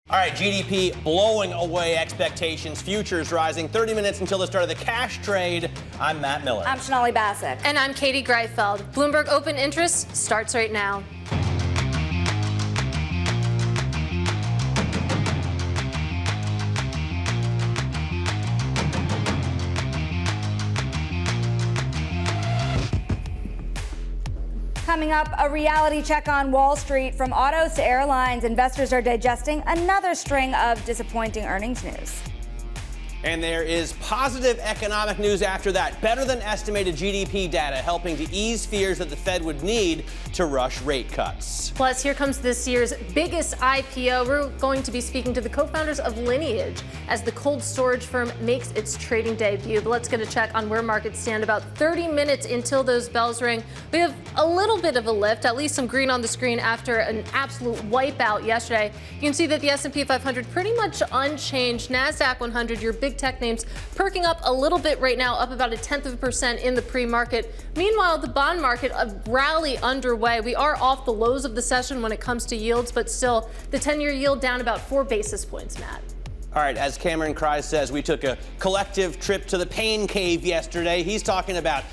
All right, GDP blowing away expectations. Futures rising 30 minutes until the start of the cash trade. I'm Matt Miller. I'm Sonali Basak. And I'm Katie Greifeld. Bloomberg Open Interest starts right now. Coming up, a reality check on Wall Street. From autos to airlines, investors are digesting another string of disappointing earnings news. And there is positive economic news after that. Better than estimated GDP data helping to ease fears that the Fed would need to rush rate cuts. Plus, here comes this year's biggest IPO. We're going to be speaking to the co-founders of Lineage as the cold storage firm makes its trading debut. But let's get a check on where markets stand about 30 minutes until those bells ring. We have a little bit of a lift, at least some green on the screen after an absolute wipeout yesterday. You can see that the S&P 500 pretty much unchanged. Nasdaq 100, your big tech names, perking up a little bit right now, up about 0.1% in the pre-market. Meanwhile, the bond market, a rally underway. We are off the lows of the session when it comes to yields, but still the 10-year yield down about 4 basis points, Matt. All right, as Cameron Kreis says, we took a collective trip to the pain cave yesterday. He's talking about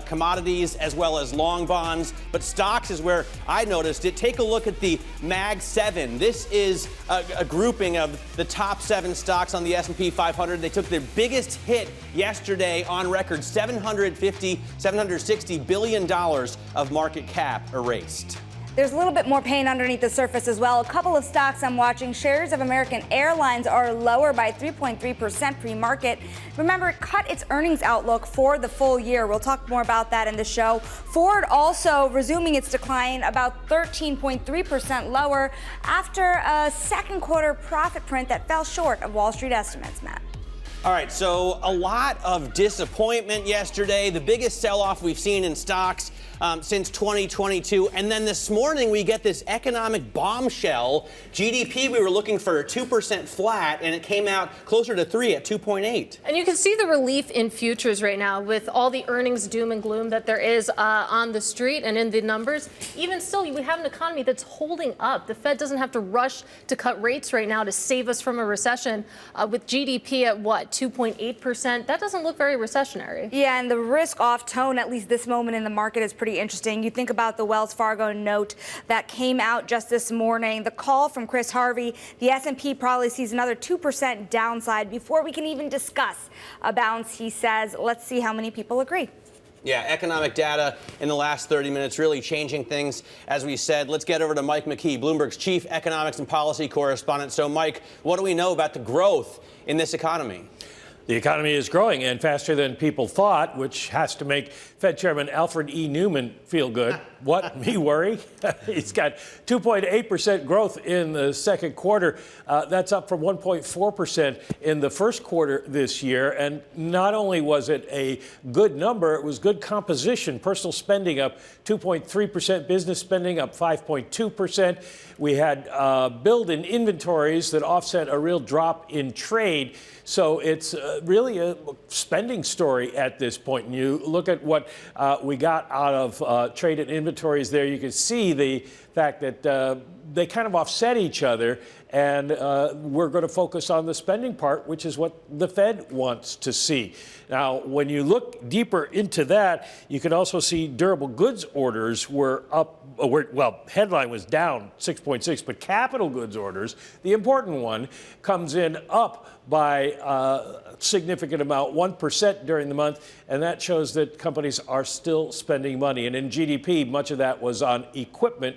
commodities as well as long bonds, but stocks is where I noticed it. Take a look at the Mag 7. This is a grouping of the top 7 stocks on the S&P 500. They took their biggest hit yesterday on record, $760 billion of market cap erased. There's a little bit more pain underneath the surface as well. A couple of stocks I'm watching. Shares of American Airlines are lower by 3.3% pre-market. Remember, it cut its earnings outlook for the full year. We'll talk more about that in the show. Ford also resuming its decline, about 13.3% lower after a second quarter profit print that fell short of Wall Street estimates, Matt. All right, so a lot of disappointment yesterday, the biggest sell-off we've seen in stocks since 2022. And then this morning, we get this economic bombshell. GDP, we were looking for a 2% flat, and it came out closer to 3 at 2.8. And you can see the relief in futures right now with all the earnings doom and gloom that there is on the street and in the numbers. Even still, we have an economy that's holding up. The Fed doesn't have to rush to cut rates right now to save us from a recession. With GDP at what, 2.8%? That doesn't look very recessionary. Yeah, and the risk-off tone, at least this moment in the market, is pretty interesting. You think about the Wells Fargo note that came out just this morning, the call from Chris Harvey, the S&P probably sees another 2% downside before we can even discuss a bounce, he says. Let's see how many people agree. Yeah, economic data in the last 30 minutes really changing things. As we said, let's get over to Mike Mckee, Bloomberg's chief economics and policy correspondent. So, Mike, what do we know about the growth in this economy? The economy is growing and faster than people thought, which has to make Fed Chairman Alfred E. Newman feel good. What? Me worry? He's got 2.8% growth in the second quarter. That's up from 1.4% in the first quarter this year. And not only was it a good number, it was good composition. Personal spending up 2.3%, business spending up 5.2%. We had build in inventories that offset a real drop in trade. So it's really a spending story at this point. And you look at what we got out of trade and inventories there, you can see the fact that they kind of offset each other. And we're going to focus on the spending part, which is what the Fed wants to see. Now, when you look deeper into that, you can also see durable goods orders were up. Well, headline was down 6.6, but capital goods orders, the important one, comes in up by a significant amount, 1% during the month. And that shows that companies are still spending money. And in GDP, much of that was on equipment.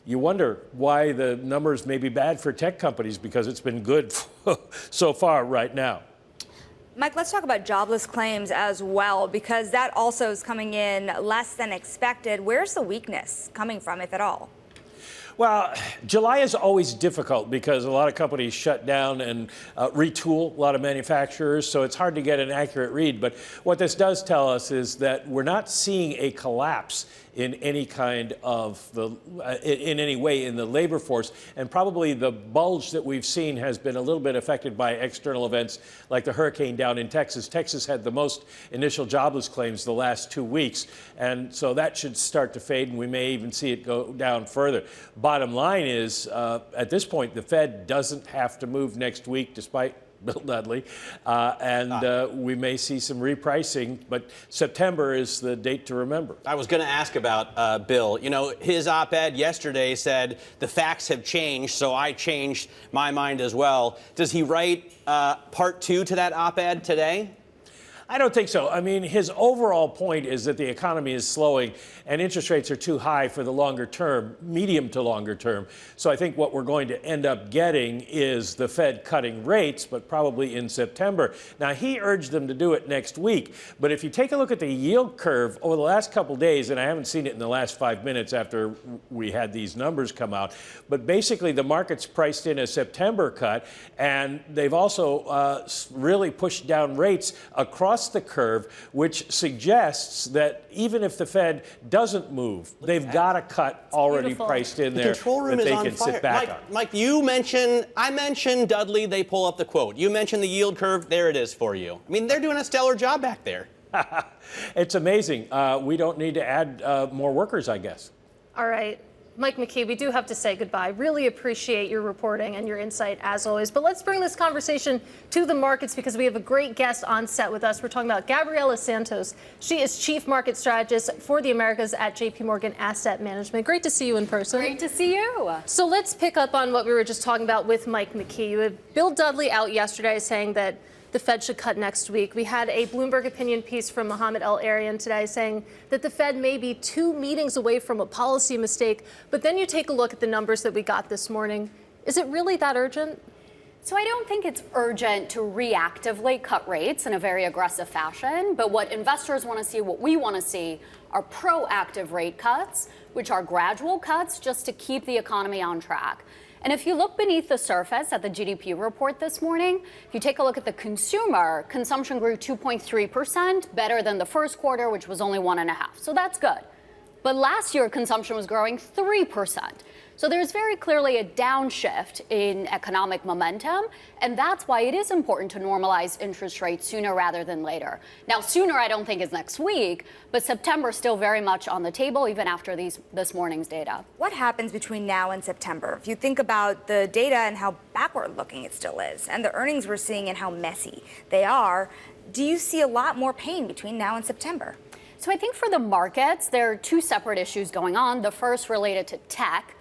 You wonder why the numbers may be bad for tech companies, because it's been good so far right now. Mike, let's talk about jobless claims as well, because that also is coming in less than expected. Where's the weakness coming from, if at all? Well, July is always difficult because a lot of companies shut down and retool, a lot of manufacturers, so it's hard to get an accurate read. But what this does tell us is that we're not seeing a collapse in any kind of in any way in the labor force. And probably the bulge that we've seen has been a little bit affected by external events like the hurricane down in Texas. Texas had the most initial jobless claims the last 2 weeks. And so that should start to fade, and we may even see it go down further. Bottom line is, at this point, the Fed doesn't have to move next week, despite Bill Dudley, we may see some repricing, but September is the date to remember. I was going to ask about Bill. You know, his op-ed yesterday said the facts have changed, so I changed my mind as well. Does he write part 2 to that op-ed today? I don't think so. I mean, his overall point is that the economy is slowing and interest rates are too high for the longer term, medium to longer term. So I think what we're going to end up getting is the Fed cutting rates, but probably in September. Now, he urged them to do it next week. But if you take a look at the yield curve over the last couple days, and I haven't seen it in the last 5 minutes after we had these numbers come out, but basically the market's priced in a September cut, and they've also really pushed down rates across the curve, which suggests that even if the Fed doesn't move, they've got a cut already priced in there that they can sit back on. Mike, I mentioned Dudley, they pull up the quote. You mentioned the yield curve, there it is for you. I mean, they're doing a stellar job back there. It's amazing. We don't need to add more workers, I guess. All right. Mike Mckee, we do have to say goodbye. Really appreciate your reporting and your insight as always. But let's bring this conversation to the markets because we have a great guest on set with us. We're talking about Gabriela Santos. She is Chief Market Strategist for the Americas at JPMorgan Asset Management. Great to see you in person. Great to see you. So let's pick up on what we were just talking about with Mike Mckee. You had Bill Dudley out yesterday saying that the Fed should cut next week. We had a Bloomberg opinion piece from Mohamed El-Arian today saying that the Fed may be 2 meetings away from a policy mistake. But then you take a look at the numbers that we got this morning. Is it really that urgent? So I don't think it's urgent to reactively cut rates in a very aggressive fashion. But what investors want to see, what we want to see, are proactive rate cuts, which are gradual cuts just to keep the economy on track. And if you look beneath the surface at the GDP report this morning, if you take a look at the consumer, consumption grew 2.3%, better than the first quarter, which was only 1.5%. So that's good. But last year, consumption was growing 3%. So there's very clearly a downshift in economic momentum, and that's why it is important to normalize interest rates sooner rather than later. Now, sooner I don't think is next week, but September is still very much on the table, even after this morning's data. What happens between now and September? If you think about the data and how backward-looking it still is, and the earnings we're seeing and how messy they are, do you see a lot more pain between now and September? So I think for the markets, there are 2 separate issues going on. The first related to tech.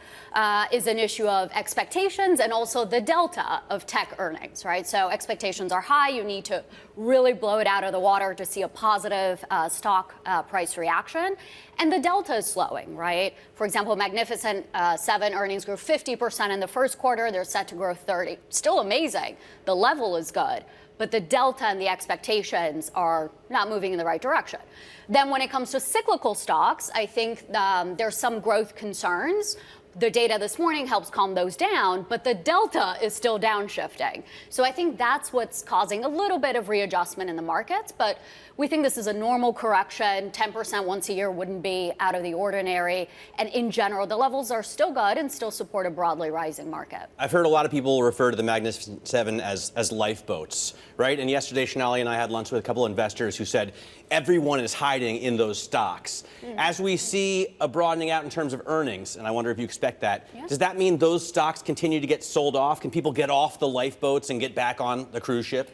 Is an issue of expectations and also the delta of tech earnings, right? So expectations are high. You need to really blow it out of the water to see a positive stock price reaction. And the delta is slowing, right? For example, Magnificent 7 earnings grew 50% in the first quarter. They're set to grow 30%. Still amazing. The level is good. But the delta and the expectations are not moving in the right direction. Then when it comes to cyclical stocks, I think there's some growth concerns. The data this morning helps calm those down, but the delta is still downshifting. So I think that's what's causing a little bit of readjustment in the markets. But we think this is a normal correction. 10% once a year wouldn't be out of the ordinary. And in general, the levels are still good and still support a broadly rising market. I've heard a lot of people refer to the Magnificent 7 as lifeboats, right? And yesterday, Sonali and I had lunch with a couple of investors who said everyone is hiding in those stocks. As we see a broadening out in terms of earnings, and I wonder if you expect that, does that mean those stocks continue to get sold off? Can people get off the lifeboats and get back on the cruise ship?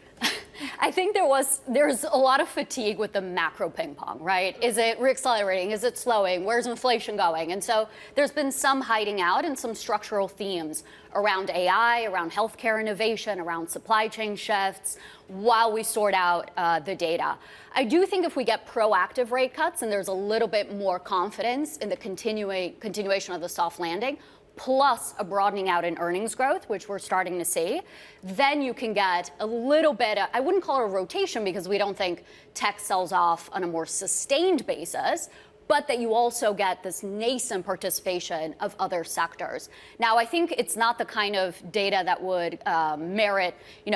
I think there's a lot of fatigue with the macro ping pong, right? Is it reaccelerating? Is it slowing? Where's inflation going? And so there's been some hiding out and some structural themes around AI, around healthcare innovation, around supply chain shifts, while we sort out the data. I do think if we get proactive rate cuts and there's a little bit more confidence in the continuation of the soft landing, plus a broadening out in earnings growth, which we're starting to see, then you can get a little bit of, I wouldn't call it a rotation because we don't think tech sells off on a more sustained basis, but that you also get this nascent participation of other sectors. Now, I think it's not the kind of data that would merit,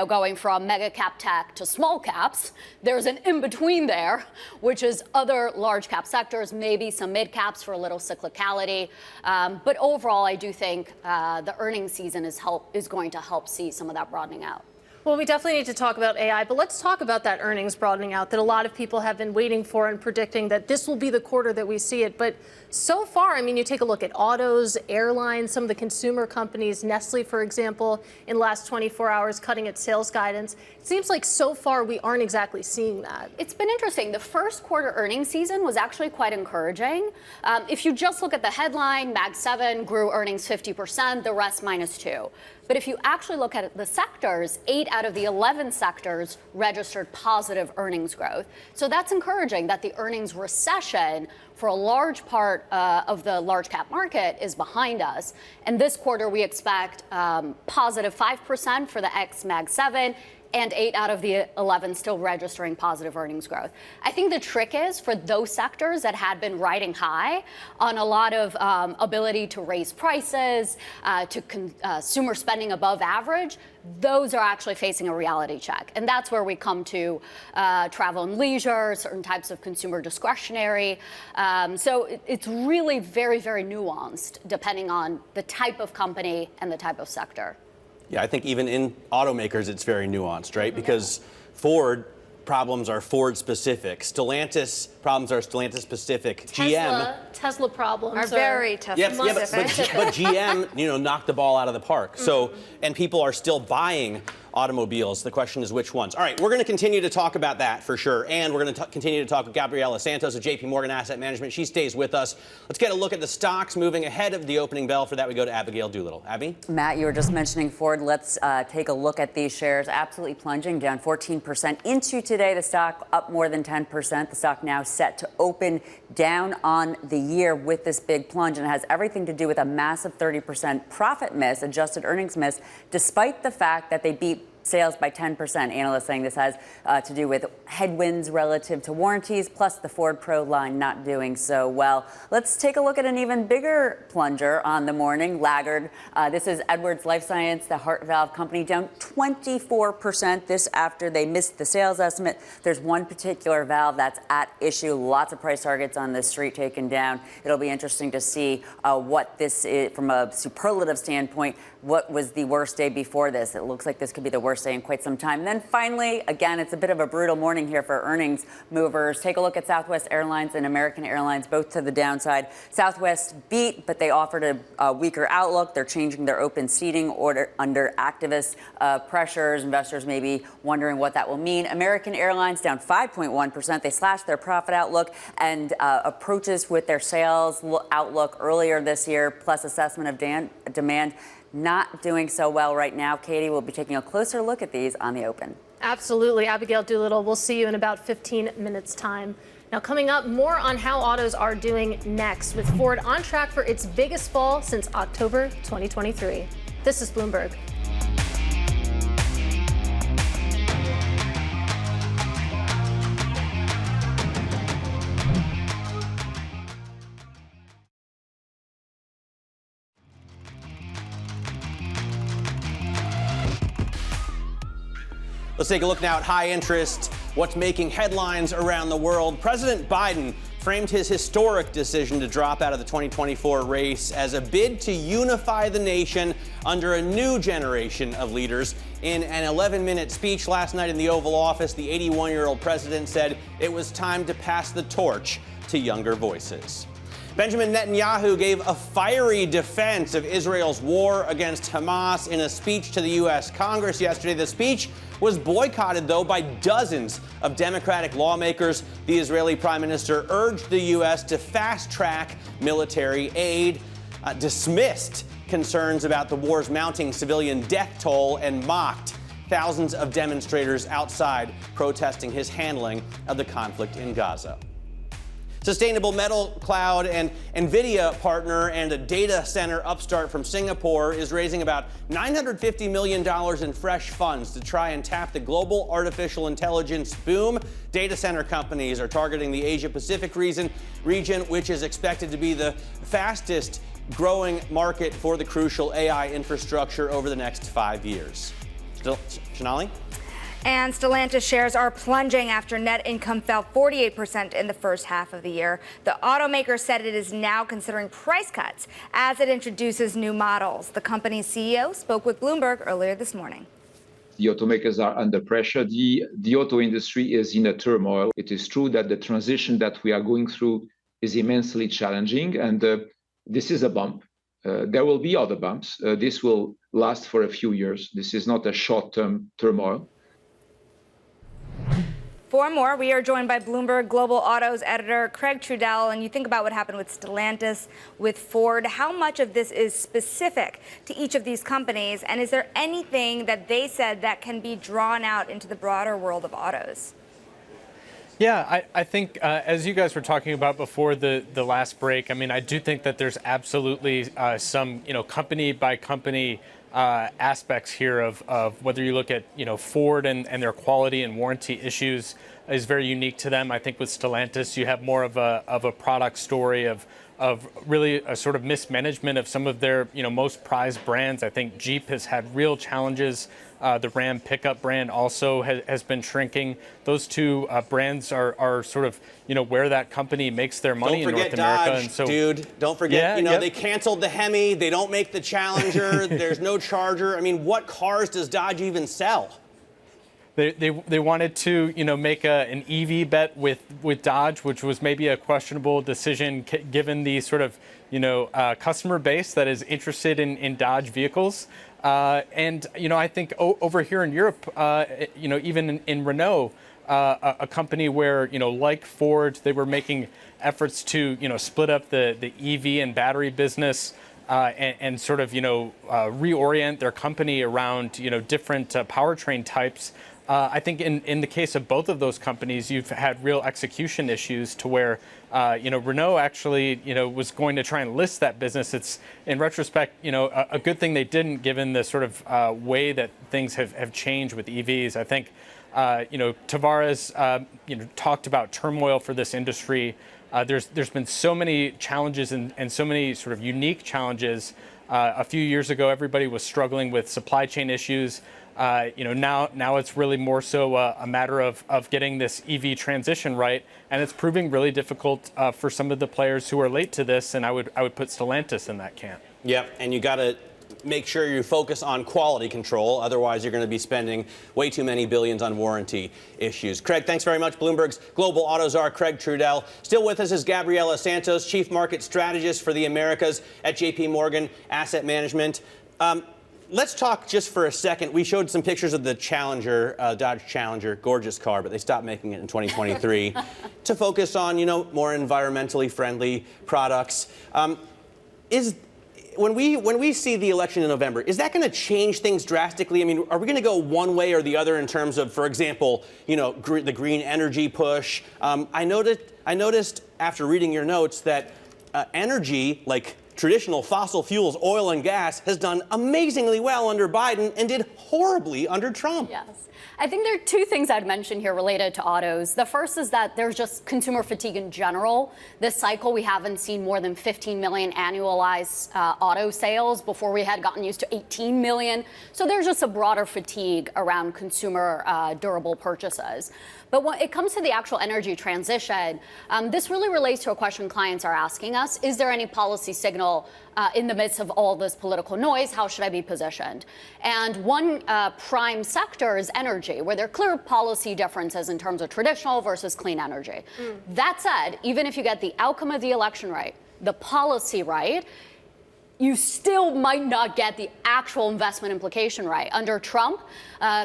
going from mega cap tech to small caps. There's an in-between there, which is other large cap sectors, maybe some mid caps for a little cyclicality. But overall, I do think the earnings season is going to help see some of that broadening out. Well, we definitely need to talk about AI, but let's talk about that earnings broadening out that a lot of people have been waiting for and predicting that this will be the quarter that we see it. But so far, I mean, you take a look at autos, airlines, some of the consumer companies, Nestle, for example, in the last 24 hours, cutting its sales guidance. It seems like so far we aren't exactly seeing that. It's been interesting. The first quarter earnings season was actually quite encouraging. If you just look at the headline, Mag 7 grew earnings 50%, the rest -2%. But if you actually look at the sectors, 8 out of the 11 sectors registered positive earnings growth. So that's encouraging that the earnings recession for a large part of the large cap market is behind us. And this quarter, we expect positive 5% for the ex-Mag 7. And 8 out of the 11 still registering positive earnings growth. I think the trick is for those sectors that had been riding high on a lot of ability to raise prices, to consumer spending above average, those are actually facing a reality check. And that's where we come to travel and leisure, certain types of consumer discretionary. So it's really very, very nuanced depending on the type of company and the type of sector. Yeah, I think even in automakers, it's very nuanced, right? Because Ford problems are Ford specific. Stellantis problems are Stellantis specific. Tesla problems are very Tesla specific. But GM, knocked the ball out of the park. So, and people are still buying automobiles. The question is which ones. All right, we're going to continue to talk about that for sure. And we're going to continue to talk with Gabriela Santos of JPMorgan Asset Management. She stays with us. Let's get a look at the stocks moving ahead of the opening bell. For that, we go to Abigail Doolittle. Abby? Matt, you were just mentioning Ford. Let's take a look at these shares. Absolutely plunging, down 14% into today. The stock up more than 10%. The stock now set to open down on the year with this big plunge. And it has everything to do with a massive 30% profit miss, adjusted earnings miss, despite the fact that they beat sales by 10%. Analysts saying this has to do with headwinds relative to warranties, plus the Ford Pro line not doing so well. Let's take a look at an even bigger plunger on the morning, laggard. This is Edwards Lifesciences, the heart valve company, down 24%. This after they missed the sales estimate. There's one particular valve that's at issue. Lots of price targets on the street taken down. It'll be interesting to see what this is from a superlative standpoint. What was the worst day before this? It looks like this could be the worst day in quite some time. And then finally, again, it's a bit of a brutal morning here for earnings movers. Take a look at Southwest Airlines and American Airlines, both to the downside. Southwest beat, but they offered a weaker outlook. They're changing their open seating order under activist pressures. Investors may be wondering what that will mean. American Airlines down 5.1%. They slashed their profit outlook and approaches with their sales outlook earlier this year, plus assessment of demand. Not doing so well right now. Katie will be taking a closer look at these on the open. Absolutely. Abigail Doolittle, we'll see you in about 15 minutes time. Now coming up, more on how autos are doing next, with Ford on track for its biggest fall since October 2023. This is Bloomberg. Let's take a look now at high interest, what's making headlines around the world. President Biden framed his historic decision to drop out of the 2024 race as a bid to unify the nation under a new generation of leaders. In an 11-minute speech last night in the Oval Office, the 81-year-old president said it was time to pass the torch to younger voices. Benjamin Netanyahu gave a fiery defense of Israel's war against Hamas in a speech to the U.S. Congress yesterday. The speech was boycotted, though, by dozens of Democratic lawmakers. The Israeli prime minister urged the U.S. to fast-track military aid, dismissed concerns about the war's mounting civilian death toll, and mocked thousands of demonstrators outside protesting his handling of the conflict in Gaza. Sustainable metal cloud and NVIDIA partner and a data center upstart from Singapore is raising about $950 million in fresh funds to try and tap the global artificial intelligence boom. Data center companies are targeting the Asia-Pacific region, which is expected to be the fastest growing market for the crucial AI infrastructure over the next 5 years. Sonali? And Stellantis shares are plunging after net income fell 48% in the first half of the year. The automaker said it is now considering price cuts as it introduces new models. The company's CEO spoke with Bloomberg earlier this morning. The automakers are under pressure. The auto industry is in a turmoil. It is true that the transition that we are going through is immensely challenging, and this is a bump. There will be other bumps. This will last for a few years. This is not a short-term turmoil. For more, we are joined by Bloomberg Global Autos editor Craig Trudell. And you think about what happened with Stellantis, with Ford. How much of this is specific to each of these companies? And is there anything that they said that can be drawn out into the broader world of autos? Yeah, I think as you guys were talking about before the last break, I mean, I do think that there's absolutely some, company by company aspects here of whether you look at, Ford and their quality and warranty issues is very unique to them. I think with Stellantis, you have more of a product story of really a sort of mismanagement of some of their, most prized brands. I think Jeep has had real challenges. The Ram pickup brand also has been shrinking. Those two brands are sort of, where that company makes their money in North America. Dodge, and so, dude, don't forget, they canceled the Hemi. They don't make the Challenger. There's no Charger. I mean, what cars does Dodge even sell? They wanted to, make an EV bet with Dodge, which was maybe a questionable decision given the sort of, customer base that is interested in Dodge vehicles. And, I think over here in Europe, even in Renault, a company where, like Ford, they were making efforts to, split up the EV and battery business and sort of, reorient their company around, different powertrain types. I think in the case of both of those companies, you've had real execution issues to where, Renault actually, was going to try and list that business. It's, in retrospect, a good thing they didn't, given the sort of way that things have changed with EVs. I think, Tavares, talked about turmoil for this industry. There's been so many challenges and so many sort of unique challenges. A few years ago, everybody was struggling with supply chain issues. Now it's really more so a matter of getting this EV transition right, and it's proving really difficult for some of the players who are late to this. And I would put Stellantis in that camp. Yep, and you got to make sure you focus on quality control. Otherwise, you're going to be spending way too many billions on warranty issues. Craig, thanks very much. Bloomberg's Global Auto Czar, Craig Trudell. Still with us is Gabriela Santos, Chief Market Strategist for the Americas at JPMorgan Asset Management. Let's talk just for a second. We showed some pictures of the Challenger, Dodge Challenger, gorgeous car, but they stopped making it in 2023 to focus on, more environmentally friendly products. When we see the election in November, is that going to change things drastically? I mean, are we going to go one way or the other in terms of, for example, the green energy push? I noticed after reading your notes that energy, like traditional fossil fuels, oil and gas, has done amazingly well under Biden and did horribly under Trump. Yes. I think there are two things I'd mention here related to autos. The first is that there's just consumer fatigue in general. This cycle, we haven't seen more than 15 million annualized auto sales before we had gotten used to 18 million. So there's just a broader fatigue around consumer durable purchases. But when it comes to the actual energy transition, this really relates to a question clients are asking us. Is there any policy signal in the midst of all this political noise? How should I be positioned? And one prime sector is energy, where there are clear policy differences in terms of traditional versus clean energy. That said, even if you get the outcome of the election right, the policy right, you still might not get the actual investment implication right. Under Trump,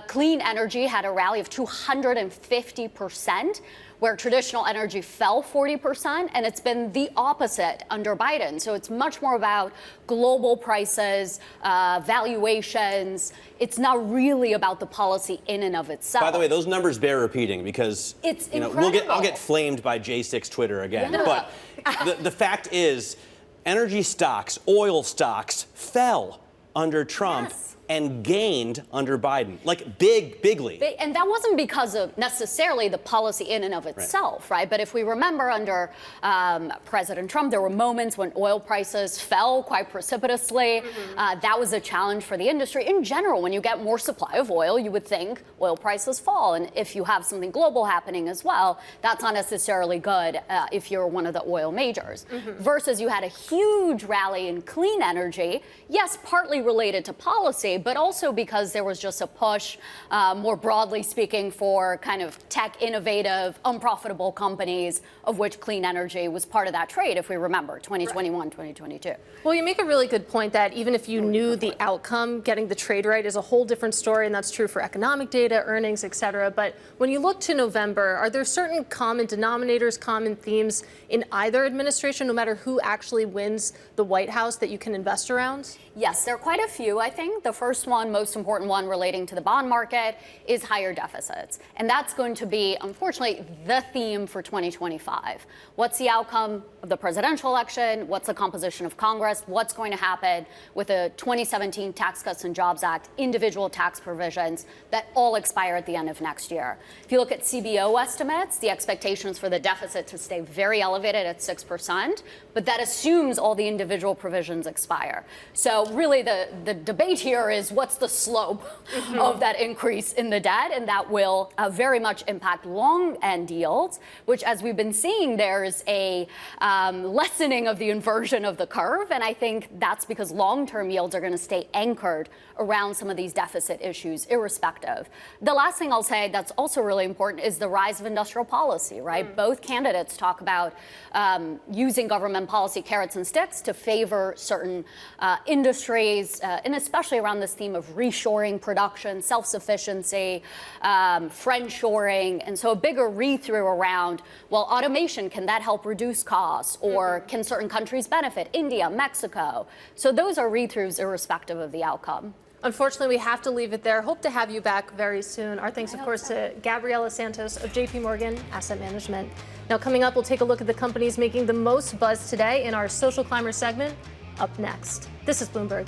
clean energy had a rally of 250%, where traditional energy fell 40%, and it's been the opposite under Biden. So it's much more about global prices, valuations. It's not really about the policy in and of itself. By the way, those numbers bear repeating because it's I'll get flamed by J6 Twitter again. Yeah. But the fact is, energy stocks, oil stocks fell under Trump. Yes. And gained under Biden, like bigly. And that wasn't because of necessarily the policy in and of itself, right? But if we remember under President Trump, there were moments when oil prices fell quite precipitously. That was a challenge for the industry. In general, when you get more supply of oil, you would think oil prices fall. And if you have something global happening as well, that's not necessarily good if you're one of the oil majors. Versus you had a huge rally in clean energy, yes, partly related to policy, but also because there was just a push, more broadly speaking, for kind of tech innovative, unprofitable companies, of which clean energy was part of that trade, if we remember, 2021, 2022. Well, you make a really good point that even if you knew the outcome, getting the trade right is a whole different story, and that's true for economic data, earnings, et cetera. But when you look to November, are there certain common denominators, common themes in either administration, no matter who actually wins the White House, that you can invest around? Yes, there are quite a few, I think. The first one, most important one relating to the bond market, is higher deficits. And that's going to be, unfortunately, the theme for 2025. What's the outcome of the presidential election? What's the composition of Congress? What's going to happen with the 2017 Tax Cuts and Jobs Act, individual tax provisions that all expire at the end of next year? If you look at CBO estimates, the expectation is for the deficit to stay very elevated at 6%, but that assumes all the individual provisions expire. So really the debate here is what's the slope of that increase in the debt, and that will very much impact long end yields, which, as we've been seeing, there's a lessening of the inversion of the curve, and I think that's because long-term yields are going to stay anchored around some of these deficit issues irrespective. The last thing I'll say that's also really important is the rise of industrial policy, right? Both candidates talk about using government policy carrots and sticks to favor certain industries, and especially around this theme of reshoring production, self-sufficiency, friendshoring, and so a bigger read-through around, well, automation, can that help reduce costs, or can certain countries benefit? India, Mexico. So those are read-throughs irrespective of the outcome. Unfortunately, we have to leave it there. Hope to have you back very soon. Our thanks, of course, to Gabriela Santos of JPMorgan Asset Management. Now, coming up, we'll take a look at the companies making the most buzz today in our Social Climber segment. Up next, this is Bloomberg.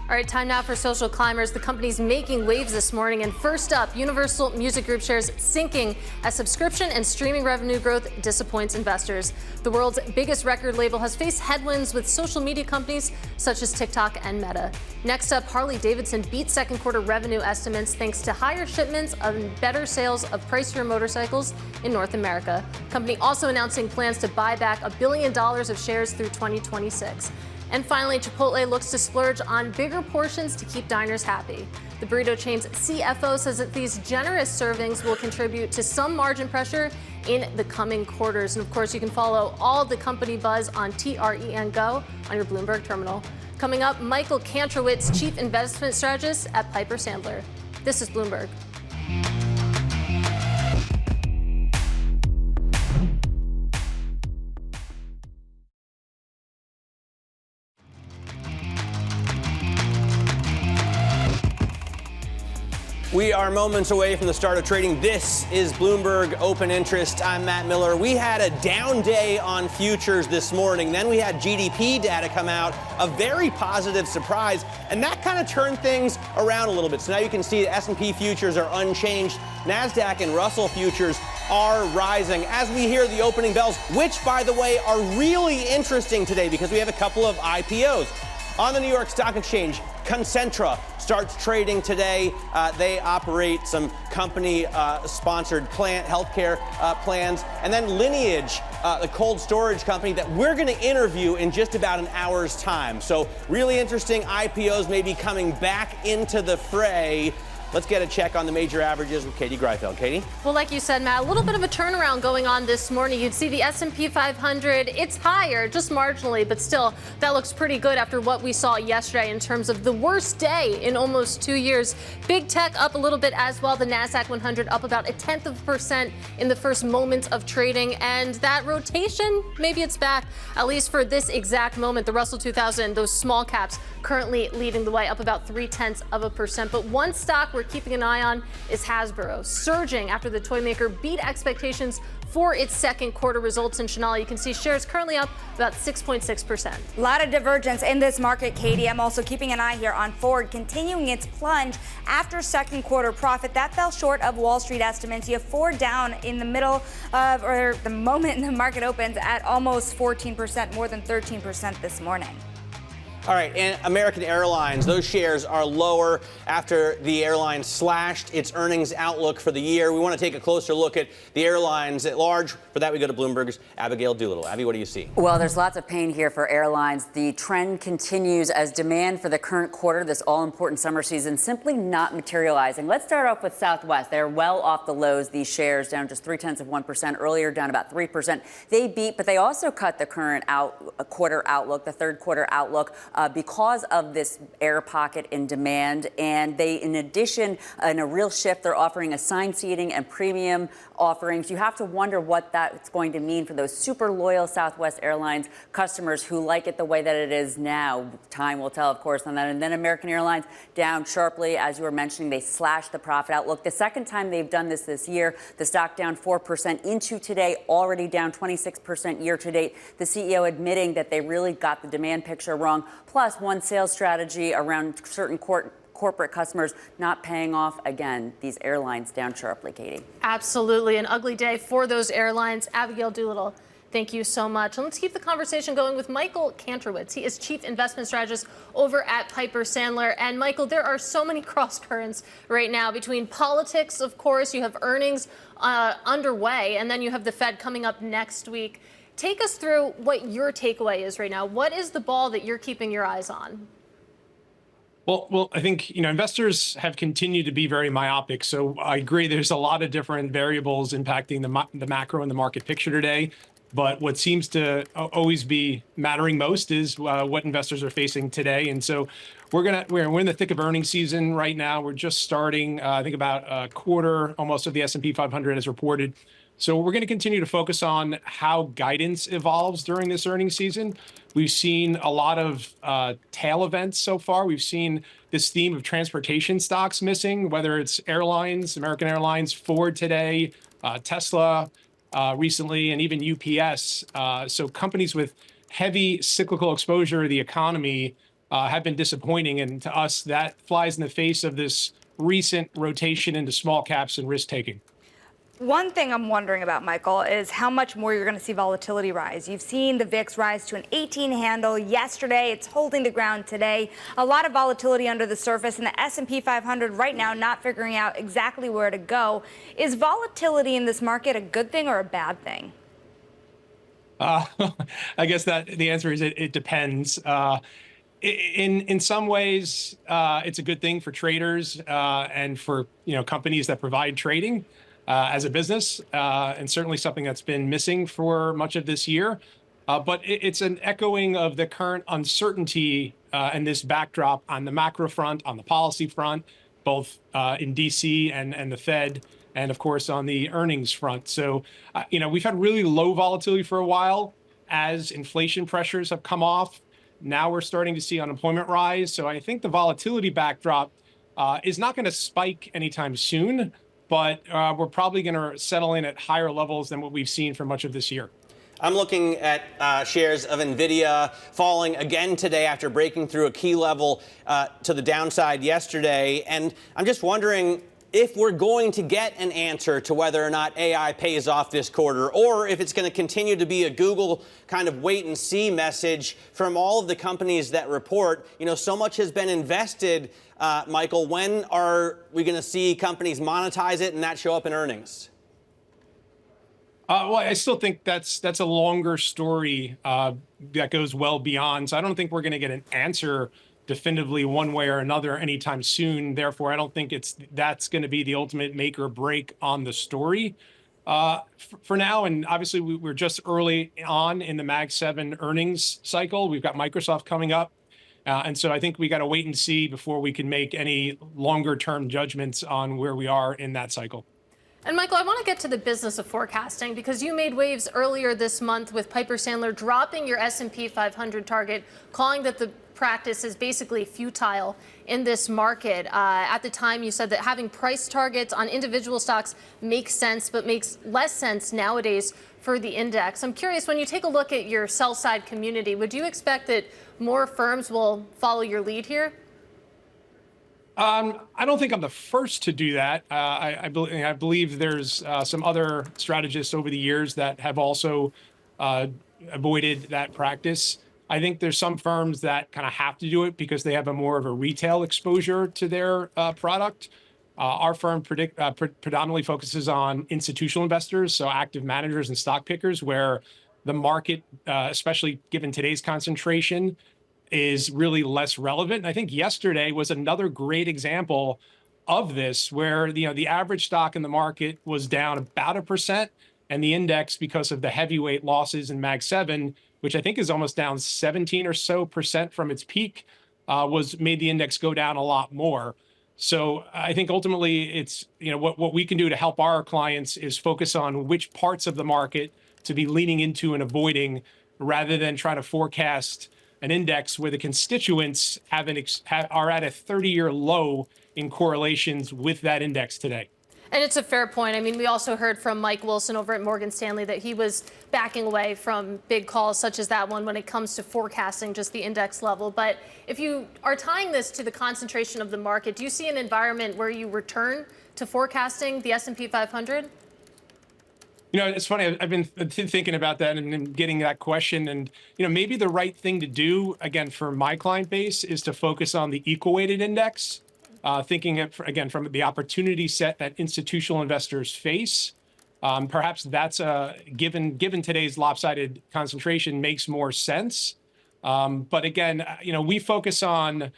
All right, time now for Social Climbers, the companies making waves this morning. And first up, Universal Music Group shares sinking as subscription and streaming revenue growth disappoints investors. The world's biggest record label has faced headwinds with social media companies such as TikTok and Meta. Next up, Harley-Davidson beat second quarter revenue estimates thanks to higher shipments and better sales of pricier motorcycles in North America. The company also announcing plans to buy back $1 billion of shares through 2026. And finally, Chipotle looks to splurge on bigger portions to keep diners happy. The burrito chain's CFO says that these generous servings will contribute to some margin pressure in the coming quarters. And of course, you can follow all the company buzz on TREN Go on your Bloomberg terminal. Coming up, Michael Kantrowitz, Chief Investment Strategist at Piper Sandler. This is Bloomberg. We are moments away from the start of trading. This is Bloomberg Open Interest. I'm Matt Miller. We had a down day on futures this morning. Then we had GDP data come out, a very positive surprise, and that kind of turned things around a little bit. So now you can see the S&P futures are unchanged. Nasdaq and Russell futures are rising as we hear the opening bells, which, by the way, are really interesting today because we have a couple of IPOs. On the New York Stock Exchange, Concentra starts trading today. They operate some company-sponsored healthcare plans. And then Lineage, the cold storage company that we're going to interview in just about an hour's time. So really interesting IPOs may be coming back into the fray. Let's get a check on the major averages with Katie Greifeld. Katie? Well, like you said, Matt, a little bit of a turnaround going on this morning. You'd see the S&P 500, it's higher, just marginally, but still, that looks pretty good after what we saw yesterday in terms of the worst day in almost 2 years. Big tech up a little bit as well. The Nasdaq 100 up about 0.1% in the first moments of trading. And that rotation, maybe it's back, at least for this exact moment. The Russell 2000, those small caps, currently leading the way, up about 0.3%. But one stock we're keeping an eye on is Hasbro, surging after the toy maker beat expectations for its second quarter results. In Sonali, you can see shares currently up about 6.6%. A lot of divergence in this market, Katie. I'm also keeping an eye here on Ford, continuing its plunge after second quarter profit. That fell short of Wall Street estimates. You have Ford down in the middle of, or the moment the market opens, at almost 14%, more than 13% this morning. All right, and American Airlines, those shares are lower after the airline slashed its earnings outlook for the year. We want to take a closer look at the airlines at large. For that, we go to Bloomberg's Abigail Doolittle. Abby, what do you see? Well, there's lots of pain here for airlines. The trend continues as demand for the current quarter, this all-important summer season, simply not materializing. Let's start off with Southwest. They're well off the lows. These shares down just 0.3%. Earlier, down about 3%. They beat, but they also cut the current quarter outlook, the third quarter outlook, because of this air pocket in demand. And they, in addition, in a real shift, they're offering assigned seating and premium offerings. You have to wonder what that's going to mean for those super loyal Southwest Airlines customers who like it the way that it is now. Time will tell, of course, on that. And then American Airlines down sharply. As you were mentioning, they slashed the profit outlook. The second time they've done this year. The stock down 4% into today, already down 26% year to date. The CEO admitting that they really got the demand picture wrong. Plus, one sales strategy around certain corporate customers not paying off. Again, these airlines down sharply, Katie. Absolutely. An ugly day for those airlines. Abigail Doolittle, thank you so much. And let's keep the conversation going with Michael Kantrowitz. He is Chief Investment Strategist over at Piper Sandler. And Michael, there are so many cross currents right now between politics, of course. You have earnings underway, and then you have the Fed coming up next week. Take us through what your takeaway is right now. What is the ball that you're keeping your eyes on? Well, I think, investors have continued to be very myopic. So I agree there's a lot of different variables impacting the macro and the market picture today. But what seems to always be mattering most is what investors are facing today. And so we're in the thick of earnings season right now. We're just starting, I think about a quarter almost of the S&P 500 as reported. So we're going to continue to focus on how guidance evolves during this earnings season. We've seen a lot of tail events so far. We've seen this theme of transportation stocks missing, whether it's airlines, American Airlines, Ford today, Tesla recently, and even UPS. So companies with heavy cyclical exposure to the economy have been disappointing. And to us, that flies in the face of this recent rotation into small caps and risk taking. One thing I'm wondering about, Michael, is how much more you're going to see volatility rise. You've seen the VIX rise to an 18 handle yesterday. It's holding the ground today. A lot of volatility under the surface, and the S&P 500 right now not figuring out exactly where to go. Is volatility in this market a good thing or a bad thing? I guess that the answer is it depends. In some ways, it's a good thing for traders and for companies that provide trading. As a business, and certainly something that's been missing for much of this year. But it's an echoing of the current uncertainty and this backdrop on the macro front, on the policy front, both in D.C. and the Fed, and of course on the earnings front. So, we've had really low volatility for a while as inflation pressures have come off. Now we're starting to see unemployment rise. So I think the volatility backdrop is not going to spike anytime soon. But we're probably going to settle in at higher levels than what we've seen for much of this year. I'm looking at shares of NVIDIA falling again today after breaking through a key level to the downside yesterday. And I'm just wondering, if we're going to get an answer to whether or not AI pays off this quarter, or if it's going to continue to be a Google kind of wait and see message from all of the companies that report. You know, so much has been invested, Michael. When are we going to see companies monetize it and that show up in earnings? Well, I still think that's a longer story that goes well beyond. So I don't think we're going to get an answer definitively one way or another anytime soon. Therefore, I don't think that's going to be the ultimate make or break on the story for now. And obviously, we're just early on in the Mag 7 earnings cycle. We've got Microsoft coming up. And so I think we got to wait and see before we can make any longer term judgments on where we are in that cycle. And Michael, I want to get to the business of forecasting because you made waves earlier this month with Piper Sandler dropping your S&P 500 target, calling that the practice is basically futile in this market. At the time, you said that having price targets on individual stocks makes sense, but makes less sense nowadays for the index. I'm curious, when you take a look at your sell-side community, would you expect that more firms will follow your lead here? I don't think I'm the first to do that. I believe there's some other strategists over the years that have also avoided that practice. I think there's some firms that kind of have to do it because they have more of a retail exposure to their product. Our firm predominantly focuses on institutional investors, so active managers and stock pickers, where the market, especially given today's concentration, is really less relevant. And I think yesterday was another great example of this, where the average stock in the market was down about 1%, and the index, because of the heavyweight losses in Mag 7, which I think is almost down 17% or so from its peak, made the index go down a lot more. So I think ultimately it's what we can do to help our clients is focus on which parts of the market to be leaning into and avoiding, rather than try to forecast an index where the constituents are at a 30-year low in correlations with that index today. And it's a fair point. I mean, we also heard from Mike Wilson over at Morgan Stanley that he was backing away from big calls such as that one when it comes to forecasting just the index level. But if you are tying this to the concentration of the market, do you see an environment where you return to forecasting the S&P 500? It's funny. I've been thinking about that and getting that question. And, maybe the right thing to do, again, for my client base is to focus on the equal weighted index, thinking, again, from the opportunity set that institutional investors face. Perhaps that's given today's lopsided concentration makes more sense. But again, we focus on,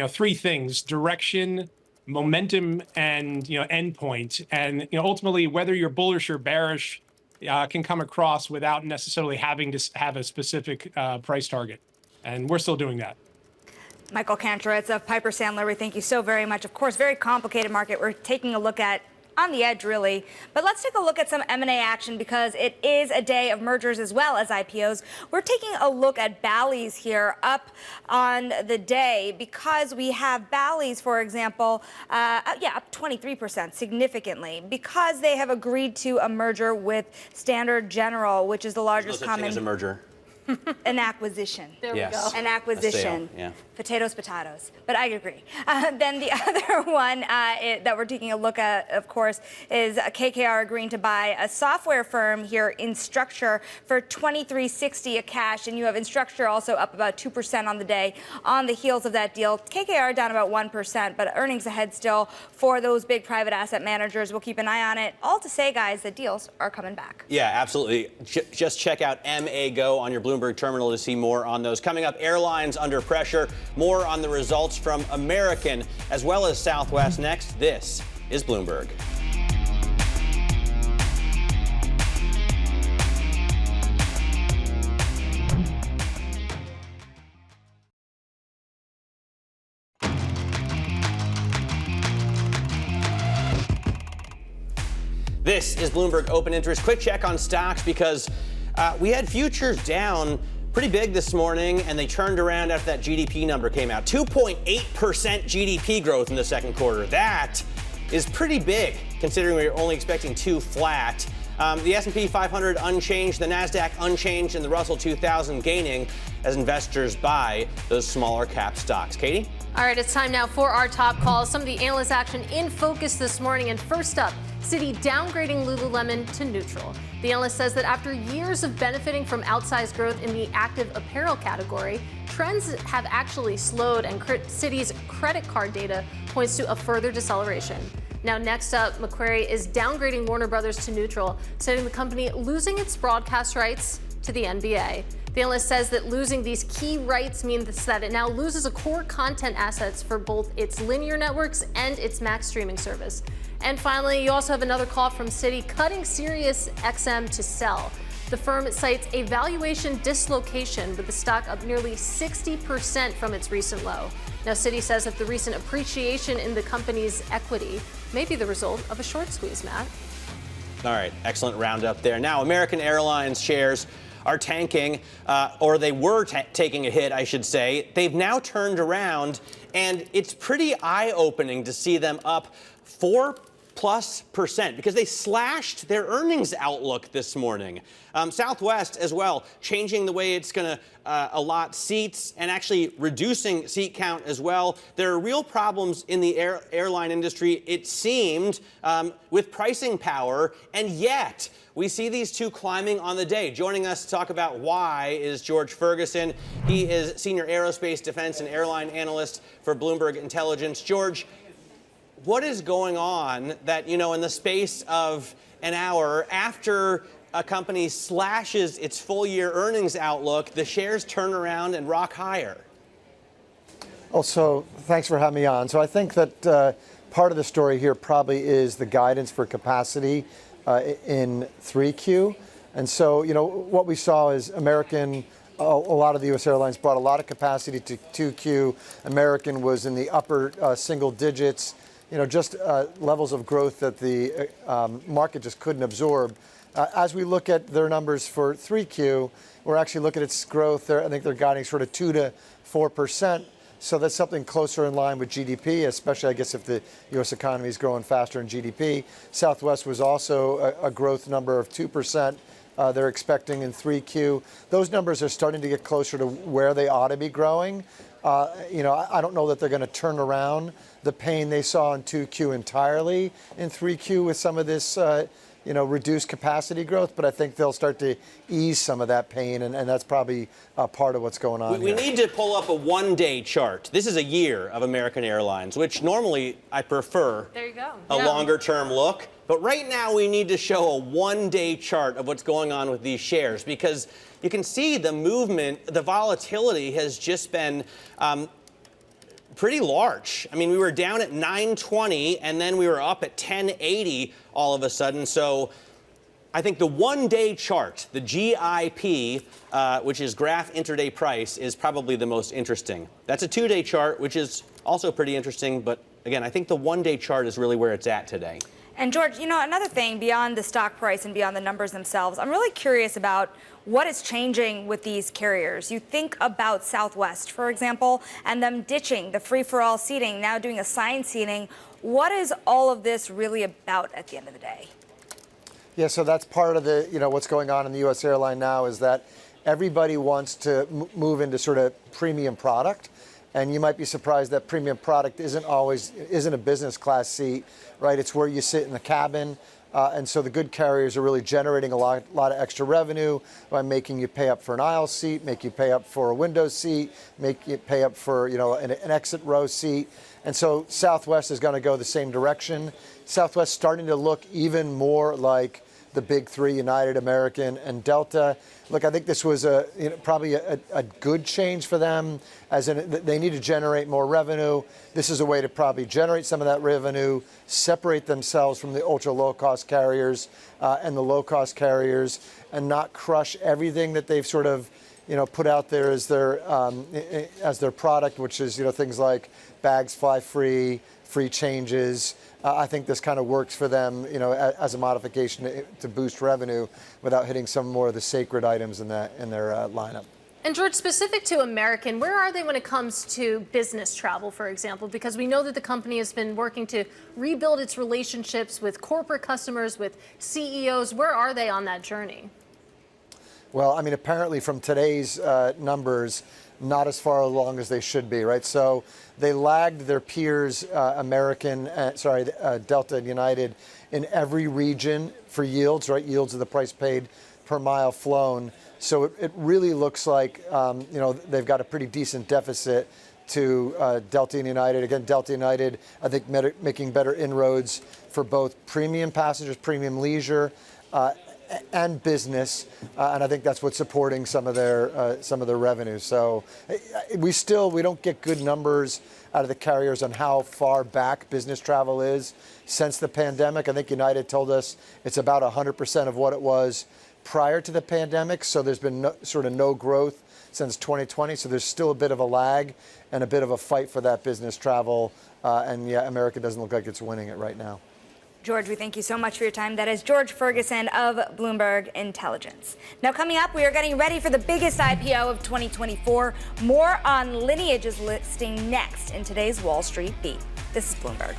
three things: direction, momentum, and endpoint. And ultimately, whether you're bullish or bearish can come across without necessarily having to have a specific price target. And we're still doing that. Michael Kantrowitz of Piper Sandler, we thank you so very much. Of course, very complicated market we're taking a look at, on the edge, really. But let's take a look at some M&A action because it is a day of mergers as well as IPOs. We're taking a look at Bally's here, up on the day, because we have Bally's, for example, up 23%, significantly, because they have agreed to a merger with Standard General, which is the largest common... as a merger. An acquisition. There we go. An acquisition. Yeah. Potatoes. But I agree. Then the other one that we're taking a look at, of course, is KKR agreeing to buy a software firm here, Instructure, for $23.60 a cash. And you have Instructure also up about 2% on the day on the heels of that deal. KKR down about 1%, but earnings ahead still for those big private asset managers. We'll keep an eye on it. All to say, guys, that deals are coming back. Yeah, absolutely. Just check out MAGO on your Bloomberg terminal to see more on those. Coming up, airlines under pressure. More on the results from American as well as Southwest next. This is Bloomberg. This is Bloomberg Open Interest. Quick check on stocks because we had futures down pretty big this morning, and they turned around after that GDP number came out. 2.8% GDP growth in the second quarter. That is pretty big, considering we were only expecting 2 flat. The S&P 500 unchanged, the Nasdaq unchanged, and the Russell 2000 gaining as investors buy those smaller cap stocks. Katie? All right, it's time now for our top calls. Some of the analyst action in focus this morning. And first up, Citi downgrading Lululemon to neutral. The analyst says that after years of benefiting from outsized growth in the active apparel category, trends have actually slowed, and Citi's credit card data points to a further deceleration. Now, next up, Macquarie is downgrading Warner Brothers to neutral, citing the company losing its broadcast rights to the NBA. The analyst says that losing these key rights means that it now loses a core content assets for both its linear networks and its Max streaming service. And finally, you also have another call from Citi cutting Sirius XM to sell. The firm cites a valuation dislocation, with the stock up nearly 60% from its recent low. Now, Citi says that the recent appreciation in the company's equity may be the result of a short squeeze, Matt. All right, excellent roundup there. Now, American Airlines shares are tanking, or they were taking a hit, I should say. They've now turned around, and it's pretty eye-opening to see them up 4+% because they slashed their earnings outlook this morning. Southwest as well, changing the way it's going to allot seats and actually reducing seat count as well. There are real problems in the airline industry, it seemed, with pricing power, and yet we see these two climbing on the day. Joining us to talk about why is George Ferguson. He is Senior Aerospace, Defense, and Airline Analyst for Bloomberg Intelligence. George, what is going on that, in the space of an hour after a company slashes its full-year earnings outlook, the shares turn around and rock higher? Also, thanks for having me on. So I think that part of the story here probably is the guidance for capacity in 3Q. And so, what we saw is American, a lot of the U.S. airlines brought a lot of capacity to 2Q. American was in the upper single digits, just levels of growth that the market just couldn't absorb. As we look at their numbers for 3Q, we're actually looking at its growth there. I think they're guiding sort of 2 to 4%. So that's something closer in line with GDP, especially, I guess, if the U.S. economy is growing faster in GDP. Southwest was also a growth number of 2%. They're expecting in 3Q. Those numbers are starting to get closer to where they ought to be growing. I don't know that they're going to turn around the pain they saw in 2Q entirely in 3Q with some of this reduced capacity growth, but I think they'll start to ease some of that pain, and that's probably part of what's going on We need to pull up a one-day chart. This is a year of American Airlines, which normally I prefer There you go. a longer-term look. But right now we need to show a one-day chart of what's going on with these shares, because you can see the movement, the volatility has just been pretty large. I mean, we were down at 920, and then we were up at 1080 all of a sudden. So I think the one-day chart, the GIP, which is graph intraday price, is probably the most interesting. That's a two-day chart, which is also pretty interesting. But again, I think the one-day chart is really where it's at today. And George, another thing beyond the stock price and beyond the numbers themselves, I'm really curious about what is changing with these carriers. You think about Southwest, for example, and them ditching the free-for-all seating, now doing assigned seating. What is all of this really about at the end of the day? Yeah, so that's part of the, what's going on in the U.S. airline now is that everybody wants to move into sort of premium product. And you might be surprised that premium product isn't a business class seat, right? It's where you sit in the cabin. And so the good carriers are really generating a lot of extra revenue by making you pay up for an aisle seat, make you pay up for a window seat, make you pay up for, an exit row seat. And so Southwest is going to go the same direction. Southwest starting to look even more like the big three, United, American, and Delta. Look, I think this was probably a good change for them, as in they need to generate more revenue. This is a way to probably generate some of that revenue, separate themselves from the ultra low-cost carriers and the low-cost carriers, and not crush everything that they've sort of put out there as their product, which is things like bags fly free, free changes. I think this kind of works for them, as a modification to boost revenue without hitting some more of the sacred items in their lineup. And George, specific to American, where are they when it comes to business travel, for example? Because we know that the company has been working to rebuild its relationships with corporate customers, with CEOs. Where are they on that journey? Well, I mean, apparently from today's numbers, not as far along as they should be, right? So they lagged their peers, Delta and United, in every region for yields, right? Yields are the price paid per mile flown. So it really looks like, they've got a pretty decent deficit to Delta and United. Again, Delta United, I think, making better inroads for both premium passengers, premium leisure, and business, and I think that's what's supporting some of their revenue. So we don't get good numbers out of the carriers on how far back business travel is since the pandemic. I think United told us it's about 100% of what it was prior to the pandemic. So there's been no growth since 2020. So there's still a bit of a lag and a bit of a fight for that business travel. And yeah, America doesn't look like it's winning it right now. George, we thank you so much for your time. That is George Ferguson of Bloomberg Intelligence. Now, coming up, we are getting ready for the biggest IPO of 2024. More on Lineage's listing next in today's Wall Street Beat. This is Bloomberg.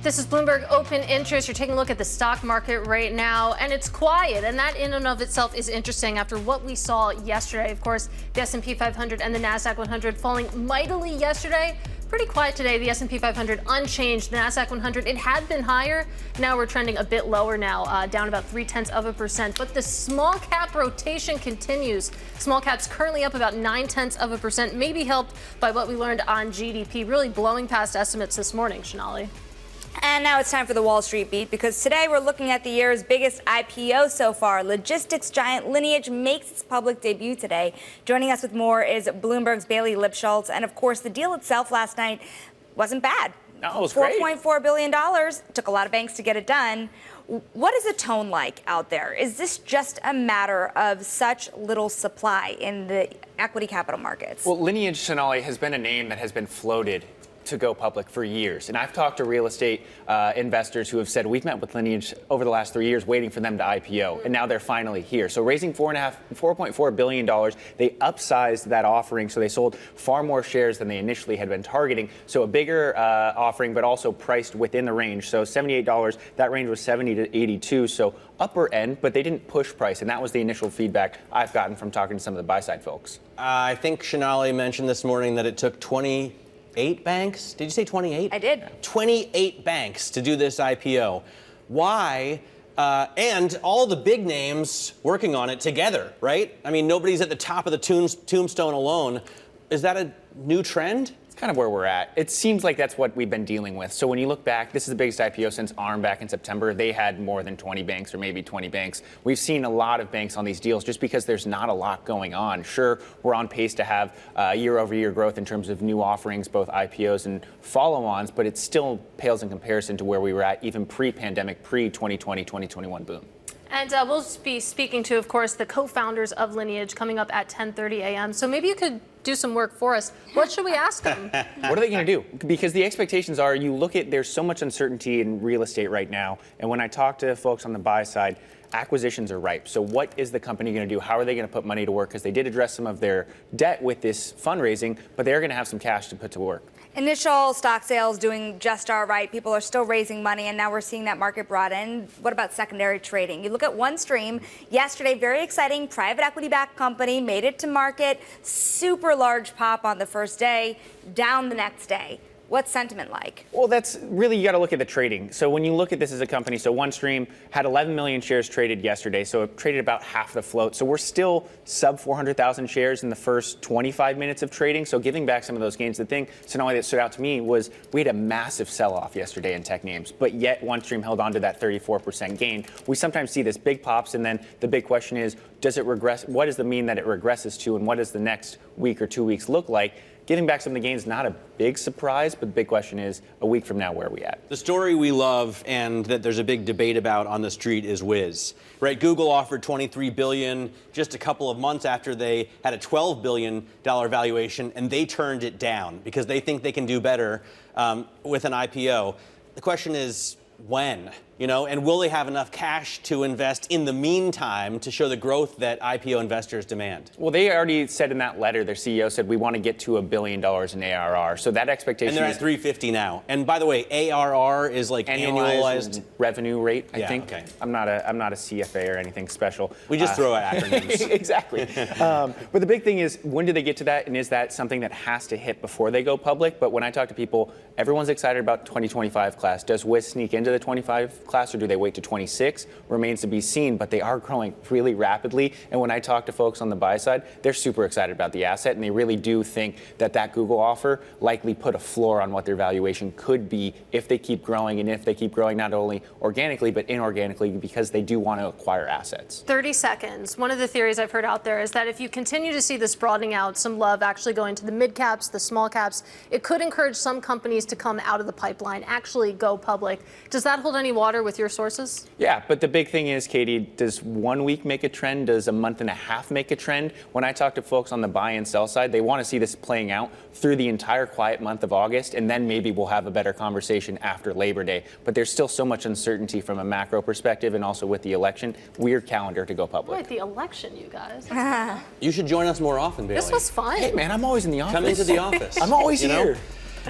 This is Bloomberg Open Interest. You're taking a look at the stock market right now, and it's quiet, and that in and of itself is interesting after what we saw yesterday. Of course, the S&P 500 and the Nasdaq 100 falling mightily yesterday. Pretty quiet today. The S&P 500 unchanged. The Nasdaq 100, it had been higher. Now we're trending a bit lower now, down about 0.3%. But the small cap rotation continues. Small caps currently up about 0.9%, maybe helped by what we learned on GDP, really blowing past estimates this morning, Sonali. And now it's time for the Wall Street Beat, because today we're looking at the year's biggest IPO so far. Logistics giant Lineage makes its public debut today. Joining us with more is Bloomberg's Bailey Lipschultz. And of course, the deal itself last night wasn't bad. No, it was great. $4.4 billion. Took a lot of banks to get it done. What is the tone like out there? Is this just a matter of such little supply in the equity capital markets? Well, Lineage, Sonali, has been a name that has been floated to go public for years. And I've talked to real estate investors who have said, we've met with Lineage over the last 3 years waiting for them to IPO, and now they're finally here. So raising $4.4 billion, they upsized that offering, so they sold far more shares than they initially had been targeting. So a bigger offering, but also priced within the range. So $78, that range was $70 to $82, so upper end, but they didn't push price, and that was the initial feedback I've gotten from talking to some of the buy-side folks. I think Sonali mentioned this morning that it took 28 banks? Did you say 28? I did. 28 banks to do this IPO. Why? And all the big names working on it together, right? I mean, nobody's at the top of the tombstone alone. Is that a new trend? Kind of where we're at. It seems like that's what we've been dealing with. So when you look back, this is the biggest IPO since ARM back in September. They had more than 20 banks, or maybe 20 banks. We've seen a lot of banks on these deals just because there's not a lot going on. Sure, we're on pace to have year-over-year growth in terms of new offerings, both IPOs and follow-ons, but it still pales in comparison to where we were at even pre-pandemic, pre-2020, 2021 boom. And we'll be speaking to, of course, the co-founders of Lineage coming up at 10:30 a.m. So maybe you could do some work for us. What should we ask them? What are they going to do? Because the expectations are, you look at, there's so much uncertainty in real estate right now. And when I talk to folks on the buy side, acquisitions are ripe. So what is the company going to do? How are they going to put money to work? Because they did address some of their debt with this fundraising, but they're going to have some cash to put to work. Initial stock sales doing just all right. People are still raising money, and now we're seeing that market broaden. What about secondary trading? You look at OneStream yesterday, very exciting private equity-backed company, made it to market, super large pop on the first day, down the next day. What's sentiment like? Well, that's really, you got to look at the trading. So when you look at this as a company, so OneStream had 11 million shares traded yesterday, so it traded about half the float. So we're still sub 400,000 shares in the first 25 minutes of trading. So giving back some of those gains. The thing, Sonali, that stood out to me was we had a massive sell-off yesterday in tech names, but yet OneStream held on to that 34% gain. We sometimes see this big pops, and then the big question is, does it regress? What does it mean that it regresses to, and what does the next week or 2 weeks look like? Giving back some of the gains, not a big surprise, but the big question is, a week from now, where are we at? The story we love and that there's a big debate about on the street is Wiz, right? Google offered $23 billion just a couple of months after they had a $12 billion valuation, and they turned it down because they think they can do better with an IPO. The question is, when? You know, and will they have enough cash to invest in the meantime to show the growth that IPO investors demand? Well, they already said in that letter, their CEO said, we want to get to $1 billion in ARR. So that expectation and they're is at 350 now. And by the way, ARR is like annualized revenue rate, I think. Okay. I'm not a CFA or anything special. We just throw out acronyms. Exactly. But the big thing is, when do they get to that? And is that something that has to hit before they go public? But when I talk to people, everyone's excited about 2025 class. Does Wiz sneak into the 25 class, or do they wait to 26? Remains to be seen, but they are growing really rapidly. And when I talk to folks on the buy side, they're super excited about the asset, and they really do think that that Google offer likely put a floor on what their valuation could be if they keep growing, and if they keep growing not only organically, but inorganically, because they do want to acquire assets. 30 seconds. One of the theories I've heard out there is that if you continue to see this broadening out, some love actually going to the mid caps, the small caps, it could encourage some companies to come out of the pipeline, actually go public. Does that hold any water with your sources? Yeah, but the big thing is, Katie, does 1 week make a trend? Does a month and a half make a trend? When I talk to folks on the buy and sell side, they want to see this playing out through the entire quiet month of August, and then maybe we'll have a better conversation after Labor Day. But there's still so much uncertainty from a macro perspective, and also with the election. Weird calendar to go public. Wait, the election, you guys. You should join us more often, Bailey. This was fun. Hey, man, I'm always in the office. Come into the office. I'm always you here. Know?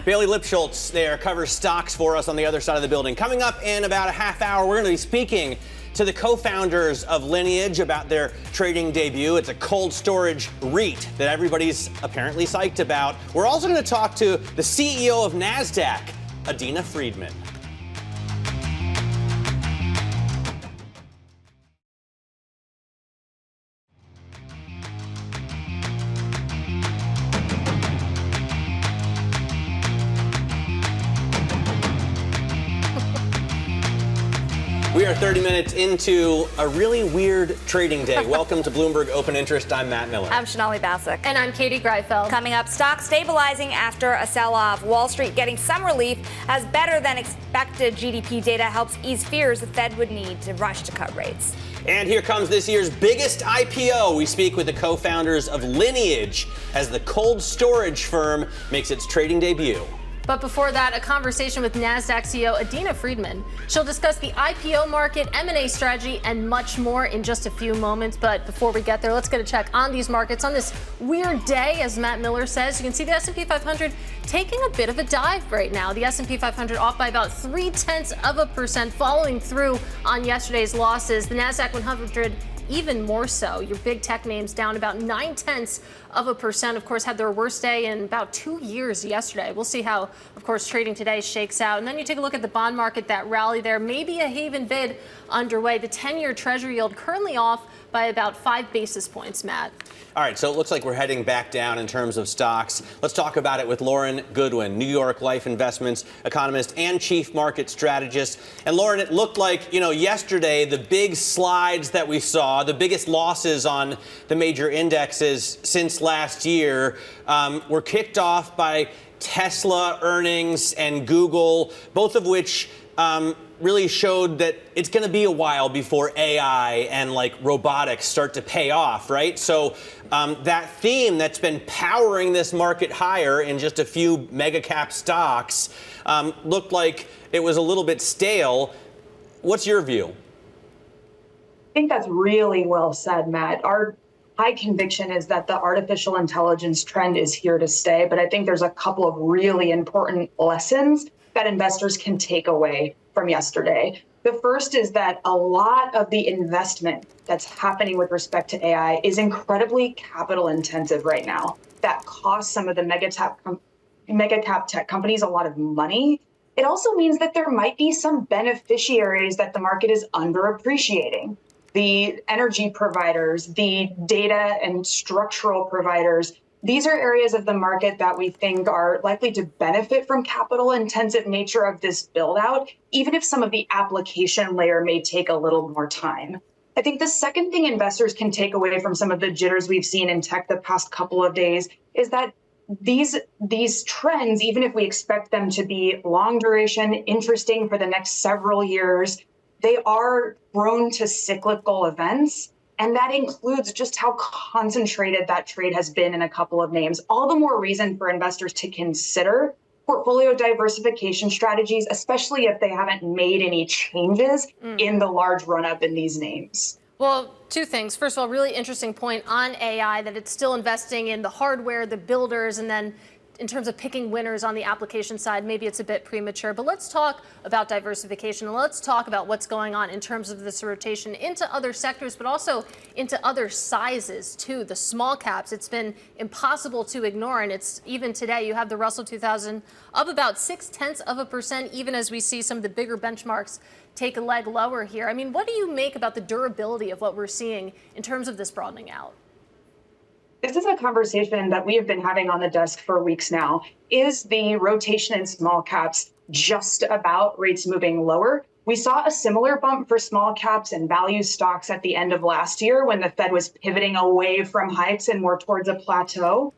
Bailey Lipschultz there covers stocks for us on the other side of the building. Coming up in about a half hour, we're going to be speaking to the co-founders of Lineage about their trading debut. It's a cold storage REIT that everybody's apparently psyched about. We're also going to talk to the CEO of Nasdaq, Adena Friedman. We are 30 minutes into a really weird trading day. Welcome to Bloomberg Open Interest. I'm Matt Miller. I'm Sonali Basak. And I'm Katie Greifeld. Coming up, stocks stabilizing after a sell-off. Wall Street getting some relief as better than expected GDP data helps ease fears the Fed would need to rush to cut rates. And here comes this year's biggest IPO. We speak with the co-founders of Lineage as the cold storage firm makes its trading debut. But before that, a conversation with Nasdaq CEO Adena Friedman. She'll discuss the IPO market, M&A strategy, and much more in just a few moments. But before we get there, let's get a check on these markets on this weird day, as Matt Miller says. You can see the S&P 500 taking a bit of a dive right now. The S&P 500 off by about 0.3%, following through on yesterday's losses. The Nasdaq 100 even more so. Your big tech names down about 0.9%. Of course, had their worst day in about 2 years yesterday. We'll see how, of course, trading today shakes out. And then you take a look at the bond market, that rally there. Maybe a haven bid underway. The 10-year Treasury yield currently off by about 5 basis points, Matt. All right, so it looks like we're heading back down in terms of stocks. Let's talk about it with Lauren Goodwin, New York Life Investments economist and chief market strategist. And Lauren, it looked like, yesterday, the big slides that we saw, the biggest losses on the major indexes since last year, were kicked off by Tesla earnings and Google, both of which really showed that it's going to be a while before AI and robotics start to pay off, right? So that theme that's been powering this market higher in just a few mega cap stocks looked like it was a little bit stale. What's your view? I think that's really well said, Matt. Our high conviction is that the artificial intelligence trend is here to stay, but I think there's a couple of really important lessons that investors can take away from yesterday. The first is that a lot of the investment that's happening with respect to AI is incredibly capital intensive right now. That costs some of the mega cap tech companies a lot of money. It also means that there might be some beneficiaries that the market is underappreciating. The energy providers, the data and structural providers. These are areas of the market that we think are likely to benefit from capital-intensive nature of this build-out, even if some of the application layer may take a little more time. I think the second thing investors can take away from some of the jitters we've seen in tech the past couple of days is that these trends, even if we expect them to be long duration, interesting for the next several years, they are prone to cyclical events. And that includes just how concentrated that trade has been in a couple of names. All the more reason for investors to consider portfolio diversification strategies, especially if they haven't made any changes in the large run-up in these names? Well, two things. First of all, really interesting point on AI, that it's still investing in the hardware, the builders, and then in terms of picking winners on the application side, maybe it's a bit premature. But let's talk about diversification, and let's talk about what's going on in terms of this rotation into other sectors, but also into other sizes too. The small caps, it's been impossible to ignore, and it's even today, you have the Russell 2000 up about 0.6%, even as we see some of the bigger benchmarks take a leg lower here. I mean, what do you make about the durability of what we're seeing in terms of this broadening out? This is a conversation that we have been having on the desk for weeks now. Is the rotation in small caps just about rates moving lower? We saw a similar bump for small caps and value stocks at the end of last year when the Fed was pivoting away from hikes and more towards a plateau.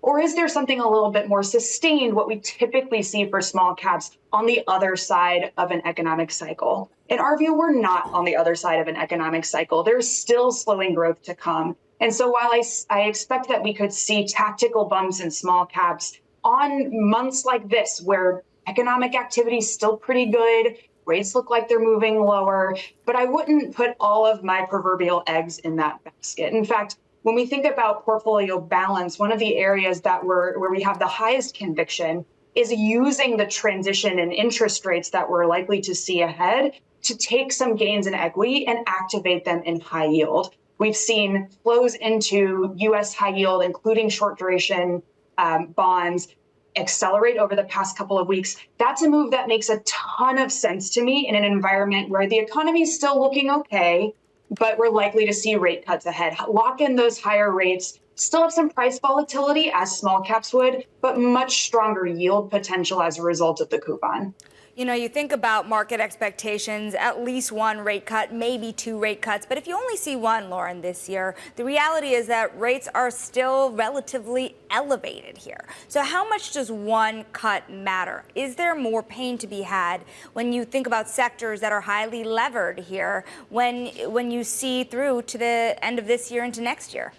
Or is there something a little bit more sustained, what we typically see for small caps on the other side of an economic cycle? In our view, we're not on the other side of an economic cycle. There's still slowing growth to come. And so while I expect that we could see tactical bumps in small caps on months like this, where economic activity is still pretty good, rates look like they're moving lower, but I wouldn't put all of my proverbial eggs in that basket. In fact, when we think about portfolio balance, one of the areas that where we have the highest conviction is using the transition in interest rates that we're likely to see ahead to take some gains in equity and activate them in high yield. We've seen flows into U.S. high yield, including short duration bonds, accelerate over the past couple of weeks. That's a move that makes a ton of sense to me in an environment where the economy is still looking okay, but we're likely to see rate cuts ahead. Lock in those higher rates, still have some price volatility as small caps would, but much stronger yield potential as a result of the coupon. You know, you think about market expectations, at least one rate cut, maybe two rate cuts. But if you only see one, Lauren, this year, the reality is that rates are still relatively elevated here. So how much does one cut matter? Is there more pain to be had when you think about sectors that are highly levered here when you see through to the end of this year into next year?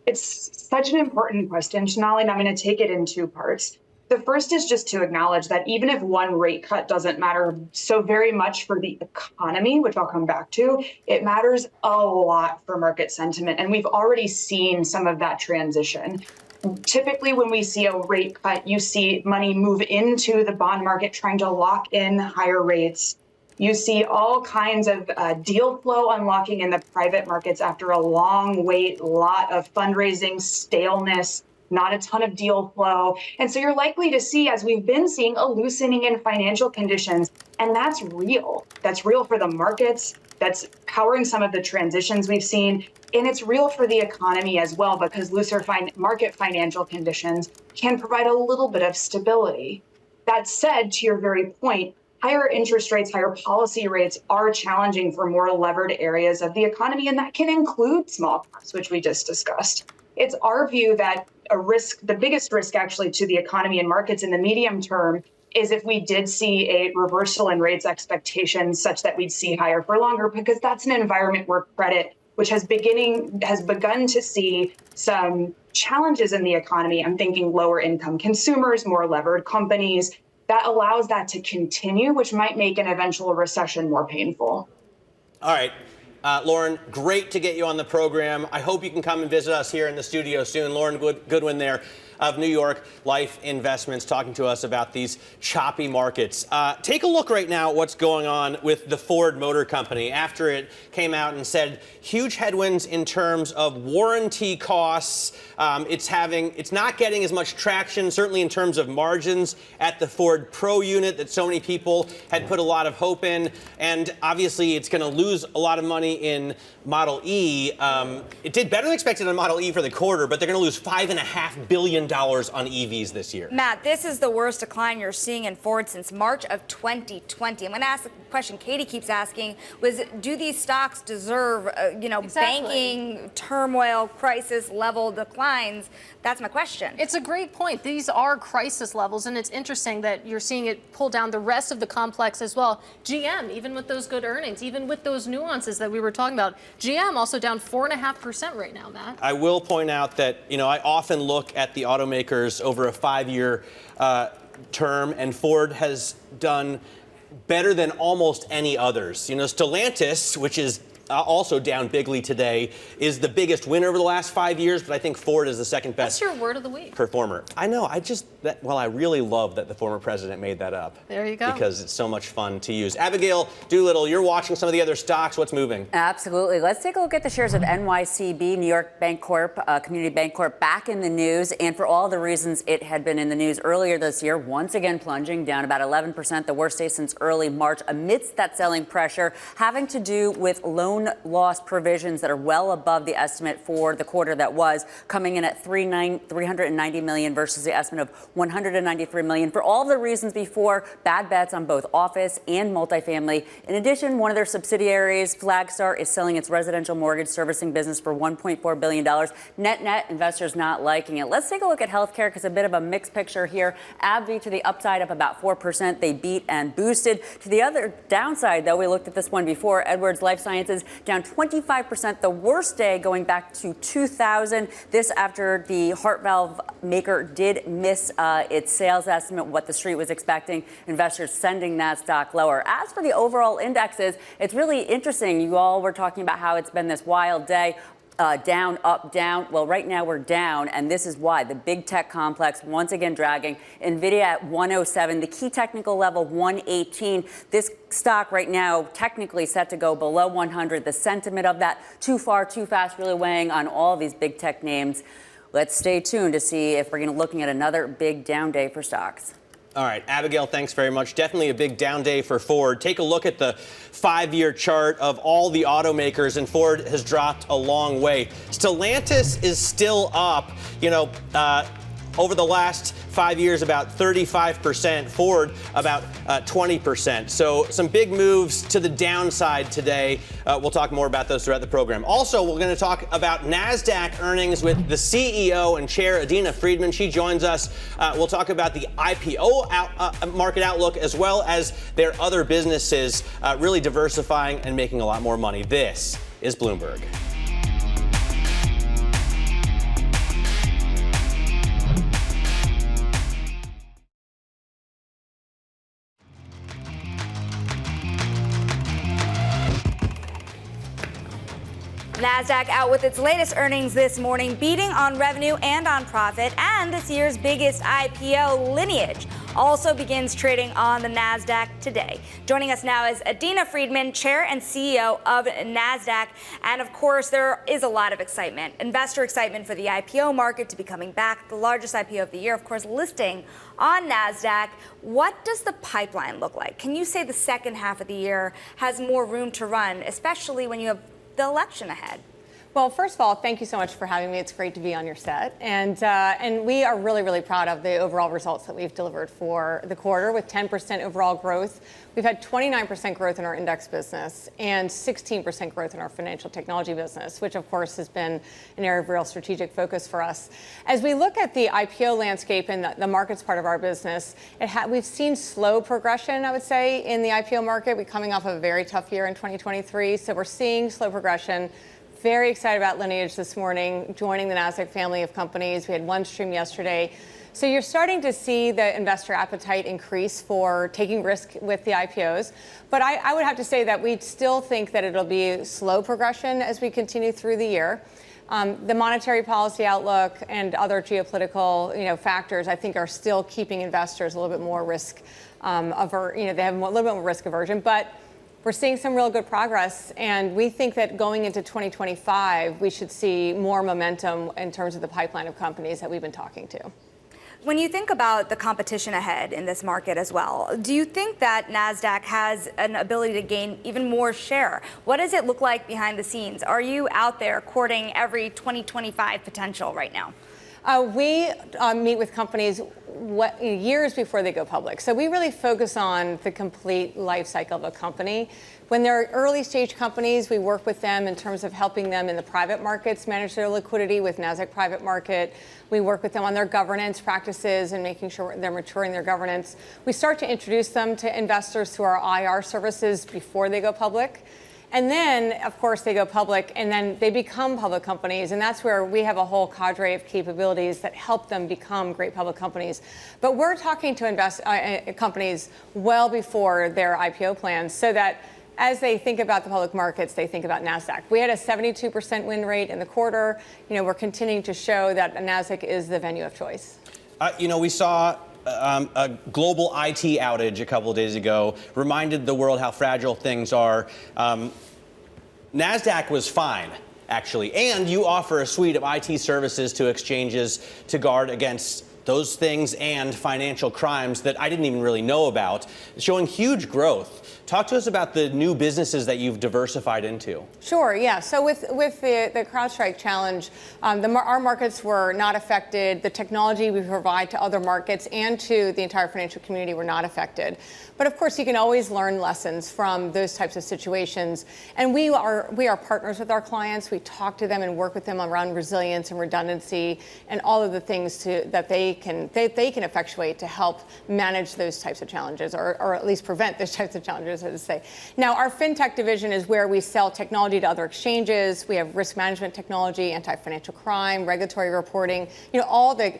It's such an important question, Sonali, and I'm going to take it in two parts. The first is just to acknowledge that even if one rate cut doesn't matter so very much for the economy, which I'll come back to, it matters a lot for market sentiment. And we've already seen some of that transition. Typically, when we see a rate cut, you see money move into the bond market trying to lock in higher rates. You see all kinds of deal flow unlocking in the private markets after a long wait, lot of fundraising, staleness, not a ton of deal flow. And so you're likely to see, as we've been seeing, a loosening in financial conditions. And that's real. That's real for the markets. That's powering some of the transitions we've seen. And it's real for the economy as well, because looser market financial conditions can provide a little bit of stability. That said, to your very point, higher interest rates, higher policy rates are challenging for more levered areas of the economy, and that can include small caps, which we just discussed. It's our view that the biggest risk actually to the economy and markets in the medium term is if we did see a reversal in rates expectations such that we'd see higher for longer, because that's an environment where credit, which has begun to see some challenges in the economy. I'm thinking lower income consumers, more levered companies, that allows that to continue, which might make an eventual recession more painful. All right. Lauren, great to get you on the program. I hope you can come and visit us here in the studio soon. Lauren Goodwin there of New York Life Investments talking to us about these choppy markets. Take a look right now at what's going on with the Ford Motor Company after it came out and said huge headwinds in terms of warranty costs. It's not getting as much traction, certainly in terms of margins at the Ford Pro unit that so many people had put a lot of hope in. And obviously, it's going to lose a lot of money in Model E. It did better than expected on Model E for the quarter, but they're going to lose $5.5 billion on EVs this year. Matt, this is the worst decline you're seeing in Ford since March of 2020. I'm going to ask the question Katie keeps asking, do these stocks deserve, banking turmoil, crisis level declines? That's my question. It's a great point. These are crisis levels, and it's interesting that you're seeing it pull down the rest of the complex as well. GM, even with those good earnings, even with those nuances that we were talking about, GM also down 4.5% right now, Matt. I will point out that, I often look at the automakers over a 5-year term, and Ford has done better than almost any others. You know, Stellantis, which is also down bigly today, is the biggest winner over the last 5 years, but I think Ford is the second best. That's your word of the week. Performer. I know. I really love that the former president made that up. There you go. Because it's so much fun to use. Abigail, Doolittle, you're watching some of the other stocks. What's moving? Absolutely. Let's take a look at the shares of NYCB, New York Bancorp, Community Bancorp, back in the news. And for all the reasons it had been in the news earlier this year, once again plunging down about 11%, the worst day since early March, amidst that selling pressure having to do with loan loss provisions that are well above the estimate for the quarter that was, coming in at $390 million versus the estimate of $193 million. For all the reasons before, bad bets on both office and multifamily. In addition, one of their subsidiaries, Flagstar, is selling its residential mortgage servicing business for $1.4 billion. Net, investors not liking it. Let's take a look at healthcare, because a bit of a mixed picture here. AbbVie to the upside up about 4%. They beat and boosted. To the other downside, though, we looked at this one before, Edwards Life Sciences down 25%, the worst day going back to 2000. This after the heart valve maker did miss its sales estimate, what the street was expecting. Investors sending that stock lower. As for the overall indexes, it's really interesting. You all were talking about how it's been this wild day. Down, up, down. Well, right now we're down, and this is why. The big tech complex once again dragging. NVIDIA at 107, the key technical level 118. This stock right now technically set to go below 100. The sentiment of that too far, too fast, really weighing on all these big tech names. Let's stay tuned to see if we're going to be looking at another big down day for stocks. All right, Abigail, thanks very much. Definitely a big down day for Ford. Take a look at the 5-year chart of all the automakers, and Ford has dropped a long way. Stellantis is still up, over the last 5 years, about 35%. Ford, about 20%. So some big moves to the downside today. We'll talk more about those throughout the program. Also, we're going to talk about Nasdaq earnings with the CEO and chair, Adena Friedman. She joins us. We'll talk about the IPO market outlook, as well as their other businesses really diversifying and making a lot more money. This is Bloomberg. Nasdaq out with its latest earnings this morning, beating on revenue and on profit, and this year's biggest IPO, Lineage, also begins trading on the Nasdaq today. Joining us now is Adena Friedman, chair and CEO of Nasdaq, and of course there is a lot of excitement, investor excitement for the IPO market to be coming back, the largest IPO of the year, of course, listing on Nasdaq. What does the pipeline look like? Can you say the second half of the year has more room to run, especially when you have the election ahead? Well, first of all, thank you so much for having me. It's great to be on your set. And we are really, really proud of the overall results that we've delivered for the quarter with 10% overall growth. We've had 29% growth in our index business and 16% growth in our financial technology business, which of course has been an area of real strategic focus for us. As we look at the IPO landscape and the markets part of our business, we've seen slow progression, I would say, in the IPO market. We're coming off a very tough year in 2023, so we're seeing slow progression. Very excited about Lineage this morning, joining the Nasdaq family of companies. We had OneStream yesterday. So you're starting to see the investor appetite increase for taking risk with the IPOs. But I would have to say that we still think that it'll be slow progression as we continue through the year. The monetary policy outlook and other geopolitical factors, I think, are still keeping investors a little bit more risk they have a little bit more risk aversion. But we're seeing some real good progress, and we think that going into 2025, we should see more momentum in terms of the pipeline of companies that we've been talking to. When you think about the competition ahead in this market as well, do you think that Nasdaq has an ability to gain even more share? What does it look like behind the scenes? Are you out there courting every 2025 potential right now? We meet with companies years before they go public. So we really focus on the complete life cycle of a company. When they're early stage companies, we work with them in terms of helping them in the private markets manage their liquidity with Nasdaq Private Market. We work with them on their governance practices and making sure they're maturing their governance. We start to introduce them to investors through our IR services before they go public. And then, of course, they go public, and then they become public companies. And that's where we have a whole cadre of capabilities that help them become great public companies. But we're talking to companies well before their IPO plans, so that as they think about the public markets, they think about Nasdaq. We had a 72% win rate in the quarter. We're continuing to show that Nasdaq is the venue of choice. We saw a global IT outage a couple of days ago, reminded the world how fragile things are. Nasdaq was fine, actually, and you offer a suite of IT services to exchanges to guard against those things and financial crimes that I didn't even really know about, showing huge growth. Talk to us about the new businesses that you've diversified into. Sure, yeah. So with the CrowdStrike challenge, our markets were not affected. The technology we provide to other markets and to the entire financial community were not affected. But of course, you can always learn lessons from those types of situations. And we are partners with our clients. We talk to them and work with them around resilience and redundancy and all of the things that they can effectuate to help manage those types of challenges, or at least prevent those types of challenges, so to say. Now, our fintech division is where we sell technology to other exchanges. We have risk management technology, anti-financial crime, regulatory reporting, all the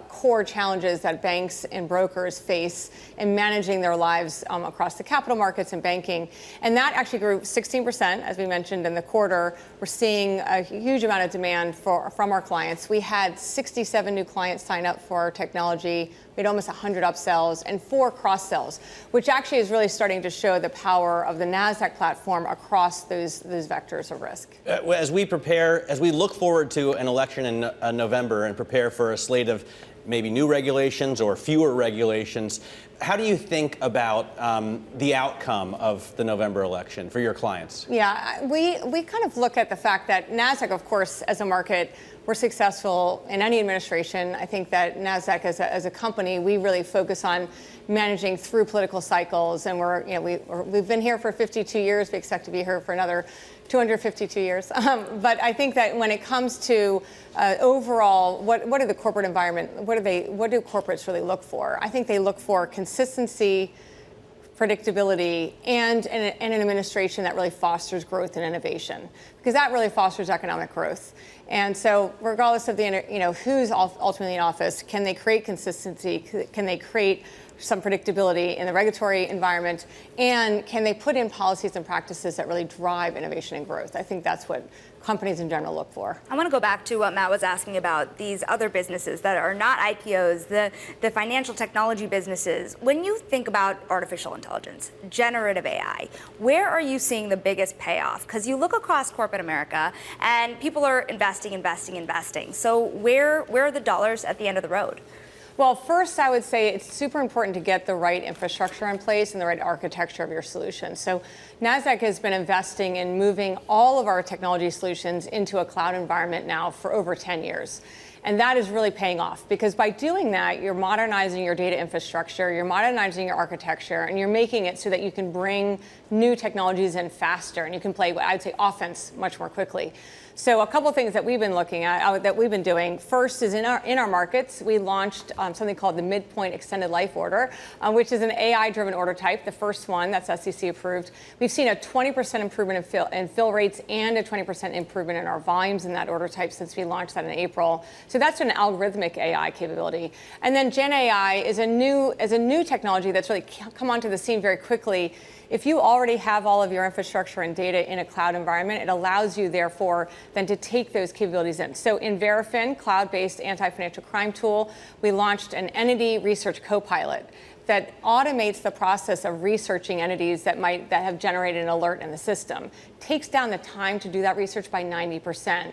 core challenges that banks and brokers face in managing their lives across the capital markets and banking. And that actually grew 16%, as we mentioned in the quarter. We're seeing a huge amount of demand from our clients. We had 67 new clients sign up for our technology. We had almost 100 upsells and 4 cross-sells, which actually is really starting to show the power of the Nasdaq platform across those vectors of risk. As we look forward to an election in November and prepare for a slate of maybe new regulations or fewer regulations, how do you think about the outcome of the November election for your clients? Yeah, we kind of look at the fact that Nasdaq, of course, as a market, we're successful in any administration. I think that Nasdaq as a company, we really focus on managing through political cycles, and we've been here for 52 years. We expect to be here for another 252 years. But I think that when it comes to overall, what are the corporate environment? What do corporates really look for? I think they look for consistency, predictability, and an administration that really fosters growth and innovation, because that really fosters economic growth. And so regardless of who's ultimately in office, can they create consistency? Can they create some predictability in the regulatory environment? And can they put in policies and practices that really drive innovation and growth? I think that's what companies in general look for. I want to go back to what Matt was asking about, these other businesses that are not IPOs, the financial technology businesses. When you think about artificial intelligence, generative AI, where are you seeing the biggest payoff? Because you look across corporate America and people are investing. So where are the dollars at the end of the road? Well, first, I would say it's super important to get the right infrastructure in place and the right architecture of your solution. So Nasdaq has been investing in moving all of our technology solutions into a cloud environment now for over 10 years. And that is really paying off, because by doing that, you're modernizing your data infrastructure, you're modernizing your architecture, and you're making it so that you can bring new technologies in faster, and you can play what I'd say offense much more quickly. So a couple of things that we've been looking at, that we've been doing. First is in our markets, we launched something called the Midpoint Extended Life Order, which is an AI-driven order type, the first one that's SEC approved. We've seen a 20% improvement in fill rates and a 20% improvement in our volumes in that order type since we launched that in April. So that's an algorithmic AI capability. And then Gen AI is a new technology that's really come onto the scene very quickly. If you already have all of your infrastructure and data in a cloud environment, it allows you, therefore, then to take those capabilities in. So in Verafin, cloud-based anti-financial crime tool, we launched an entity research co-pilot that automates the process of researching entities that have generated an alert in the system. Takes down the time to do that research by 90%.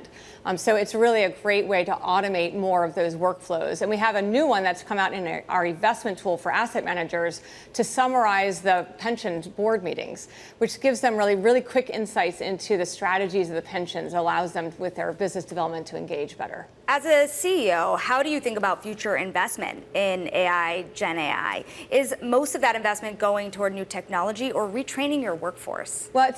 So it's really a great way to automate more of those workflows. And we have a new one that's come out in our investment tool for asset managers to summarize the pensions board meetings, which gives them really quick insights into the strategies of the pensions, allows them with their business development to engage better. As a CEO, how do you think about future investment in AI, Gen AI? Is most of that investment going toward new technology or retraining your workforce? Well,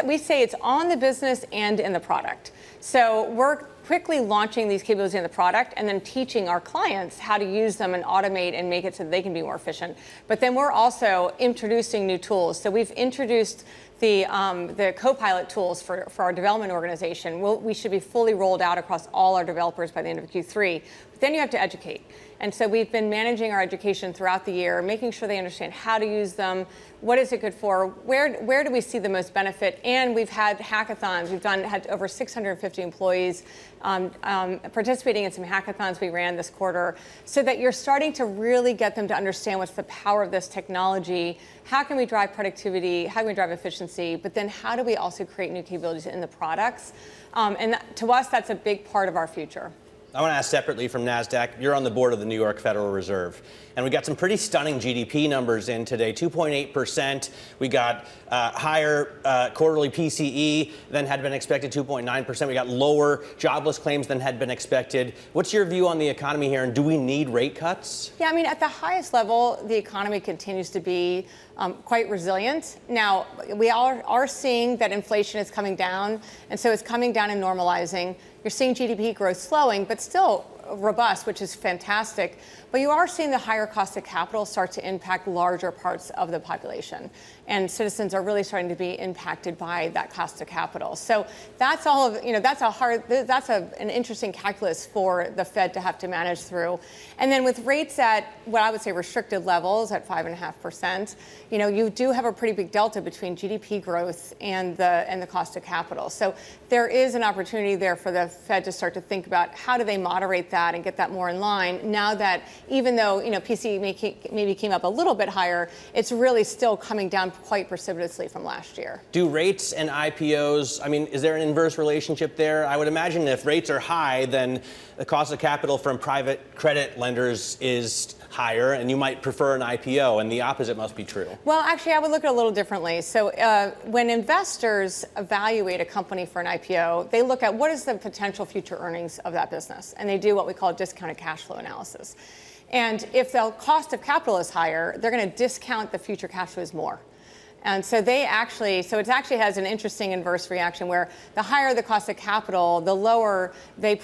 we say it's on the business and in the product. So we're quickly launching these capabilities in the product and then teaching our clients how to use them and automate and make it so they can be more efficient. But then we're also introducing new tools. So we've introduced the co-pilot tools for our development organization, we should be fully rolled out across all our developers by the end of Q3. But then you have to educate. And so we've been managing our education throughout the year, making sure they understand how to use them, what is it good for, where do we see the most benefit, and we've had hackathons. We've had over 650 employees participating in some hackathons we ran this quarter, so that you're starting to really get them to understand what's the power of this technology, how can we drive productivity, how can we drive efficiency, but then how do we also create new capabilities in the products? To us, that's a big part of our future. I want to ask separately from Nasdaq. You're on the board of the New York Federal Reserve, and we got some pretty stunning GDP numbers in today. 2.8%. We got higher quarterly PCE than had been expected. 2.9%. We got lower jobless claims than had been expected. What's your view on the economy here, and do we need rate cuts? Yeah, I mean, at the highest level, the economy continues to be quite resilient. Now, we are seeing that inflation is coming down, and so it's coming down and normalizing. You're seeing GDP growth slowing, but still robust, which is fantastic. But you are seeing the higher cost of capital start to impact larger parts of the population. And citizens are really starting to be impacted by that cost of capital. So that's all of, that's an interesting calculus for the Fed to have to manage through. And then with rates at what I would say restricted levels at 5.5%, you do have a pretty big delta between GDP growth and the cost of capital. So there is an opportunity there for the Fed to start to think about how do they moderate that and get that more in line now that even though PCE maybe came up a little bit higher, it's really still coming down quite precipitously from last year. Do rates and IPOs, I mean, is there an inverse relationship there? I would imagine if rates are high, then the cost of capital from private credit lenders is higher, and you might prefer an IPO, and the opposite must be true. Well, actually, I would look at it a little differently. So when investors evaluate a company for an IPO, they look at what is the potential future earnings of that business, and they do what we call discounted cash flow analysis. And if the cost of capital is higher, they're going to discount the future cash flows more. And so it actually has an interesting inverse reaction where the higher the cost of capital, the lower value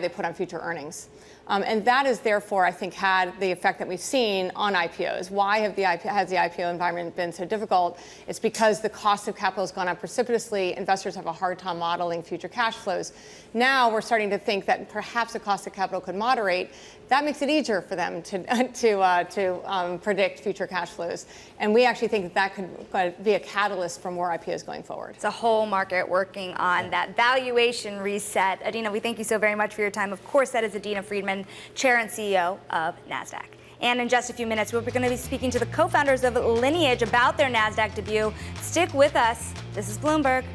they put on future earnings. And that is therefore, I think, had the effect that we've seen on IPOs. Why has the IPO environment been so difficult? It's because the cost of capital has gone up precipitously. Investors have a hard time modeling future cash flows. Now we're starting to think that perhaps the cost of capital could moderate. That makes it easier for them to predict future cash flows. And we actually think that could be a catalyst for more IPOs going forward. It's a whole market working on that valuation reset. Adena, we thank you so very much for your time. Of course, that is Adena Friedman, Chair and CEO of Nasdaq. And in just a few minutes, we're going to be speaking to the co-founders of Lineage about their Nasdaq debut. Stick with us. This is Bloomberg.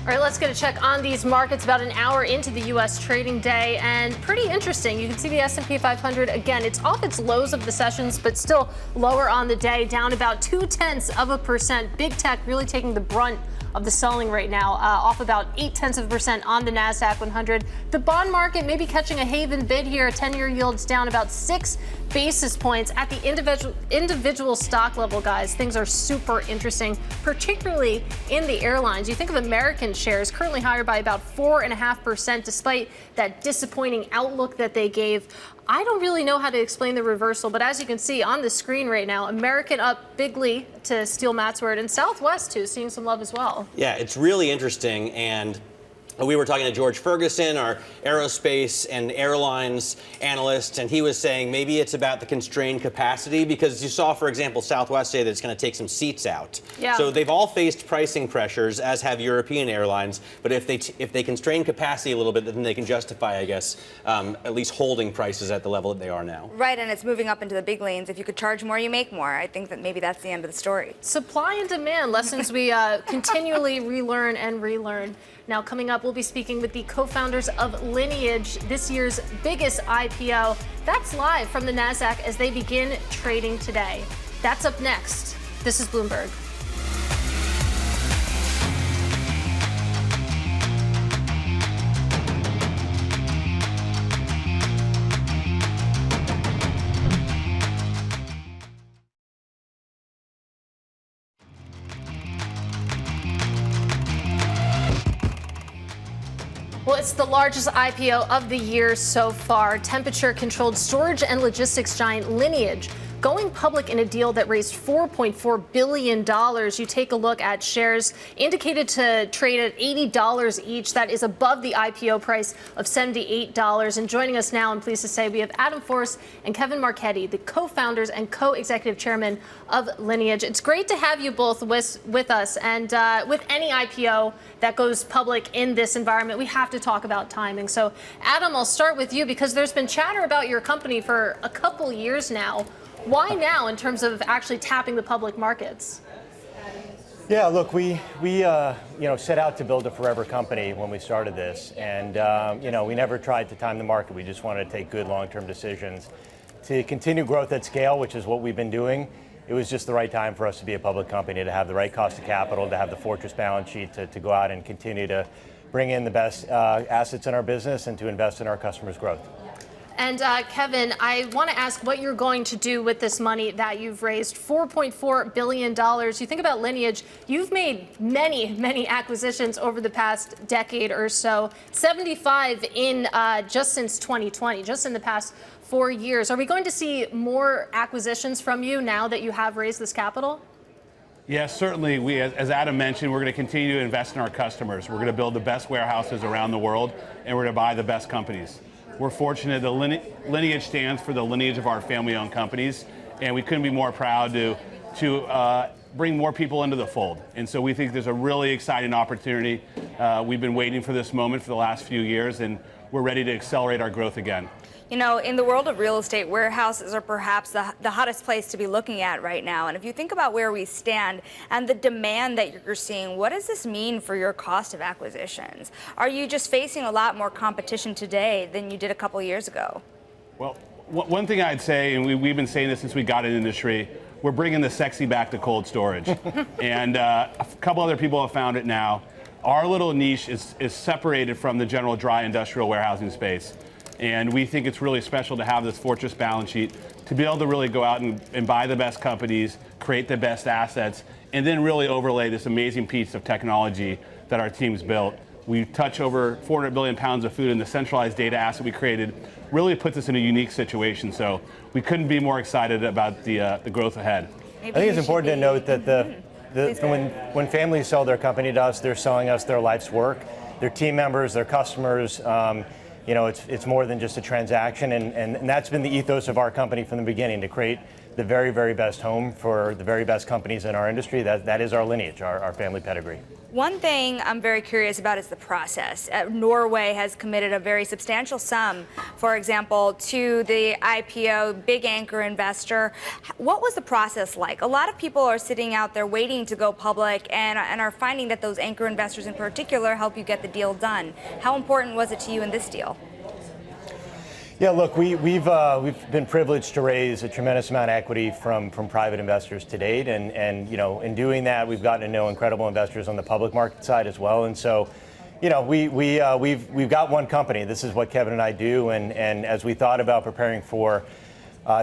All right, let's get a check on these markets about an hour into the U.S. trading day, and pretty interesting. You can see the S&P 500, again, it's off its lows of the sessions, but still lower on the day, down about 0.2%. Big tech really taking the brunt of the selling right now, off about 0.8% on the Nasdaq 100. The bond market maybe catching a haven bid here. 10-year yields down about 6 basis points at the individual stock level, guys. Things are super interesting, particularly in the airlines. You think of American shares currently higher by about 4.5%, despite that disappointing outlook that they gave. I don't really know how to explain the reversal, but as you can see on the screen right now, American up bigly to steal Matt's word, and Southwest too, seeing some love as well. Yeah, it's really interesting, and we were talking to George Ferguson, our aerospace and airlines analyst, and he was saying maybe it's about the constrained capacity, because you saw, for example, Southwest say that it's going to take some seats out. Yeah. So they've all faced pricing pressures, as have European airlines. But if they constrain capacity a little bit, then they can justify, I guess, at least holding prices at the level that they are now. Right, and it's moving up into the big lanes. If you could charge more, you make more. I think that maybe that's the end of the story. Supply and demand, lessons we continually relearn and relearn. Now, coming up, we'll be speaking with the co-founders of Lineage, this year's biggest IPO. That's live from the Nasdaq as they begin trading today. That's up next. This is Bloomberg. Well, it's the largest IPO of the year so far. Temperature-controlled storage and logistics giant Lineage going public in a deal that raised $4.4 billion. You take a look at shares indicated to trade at $80 each. That is above the IPO price of $78. And joining us now, I'm pleased to say, we have Adam Forste and Kevin Marchetti, the co-founders and co-executive chairman of Lineage. It's great to have you both with us. And with any IPO that goes public in this environment, we have to talk about timing. So, Adam, I'll start with you because there's been chatter about your company for a couple years now. Why now in terms of actually tapping the public markets? Yeah, look, we set out to build a forever company when we started this. And, we never tried to time the market. We just wanted to take good long-term decisions. To continue growth at scale, which is what we've been doing, it was just the right time for us to be a public company, to have the right cost of capital, to have the fortress balance sheet, to go out and continue to bring in the best assets in our business and to invest in our customers' growth. And Kevin, I want to ask what you're going to do with this money that you've raised, $4.4 billion. You think about Lineage, you've made many acquisitions over the past decade or so, 75 in just since 2020, just in the past 4 years. Are we going to see more acquisitions from you now that you have raised this capital? Yes, certainly. We, as Adam mentioned, we're going to continue to invest in our customers. We're going to build the best warehouses around the world, and we're going to buy the best companies. We're fortunate that Lineage stands for the lineage of our family-owned companies, and we couldn't be more proud to bring more people into the fold. And so we think there's a really exciting opportunity. We've been waiting for this moment for the last few years, and we're ready to accelerate our growth again. You know, in the world of real estate, warehouses are perhaps the hottest place to be looking at right now. And if you think about where we stand and the demand that you're seeing, what does this mean for your cost of acquisitions? Are you just facing a lot more competition today than you did a couple years ago? Well, one thing I'd say, and we've been saying this since we got in the industry, we're bringing the sexy back to cold storage. And a couple other people have found it now. Our little niche is separated from the general dry industrial warehousing space. And we think it's really special to have this fortress balance sheet, to be able to really go out and buy the best companies, create the best assets, and then really overlay this amazing piece of technology that our team's built. We touch over 400 billion pounds of food, and the centralized data asset we created really puts us in a unique situation. So we couldn't be more excited about the growth ahead. I think it's important to note that when families sell their company to us, they're selling us their life's work, their team members, their customers. It's more than just a transaction, and that's been the ethos of our company from the beginning, to create the very, very best home for the very best companies in our industry. That is our lineage, our family pedigree. One thing I'm very curious about is the process. Norway has committed a very substantial sum, for example, to the IPO, big anchor investor. What was the process like? A lot of people are sitting out there waiting to go public and are finding that those anchor investors in particular help you get the deal done. How important was it to you in this deal? Yeah, look, we've been privileged to raise a tremendous amount of equity from private investors to date, and in doing that, we've gotten to know incredible investors on the public market side as well. And so, we've got one company. This is what Kevin and I do, and as we thought about preparing for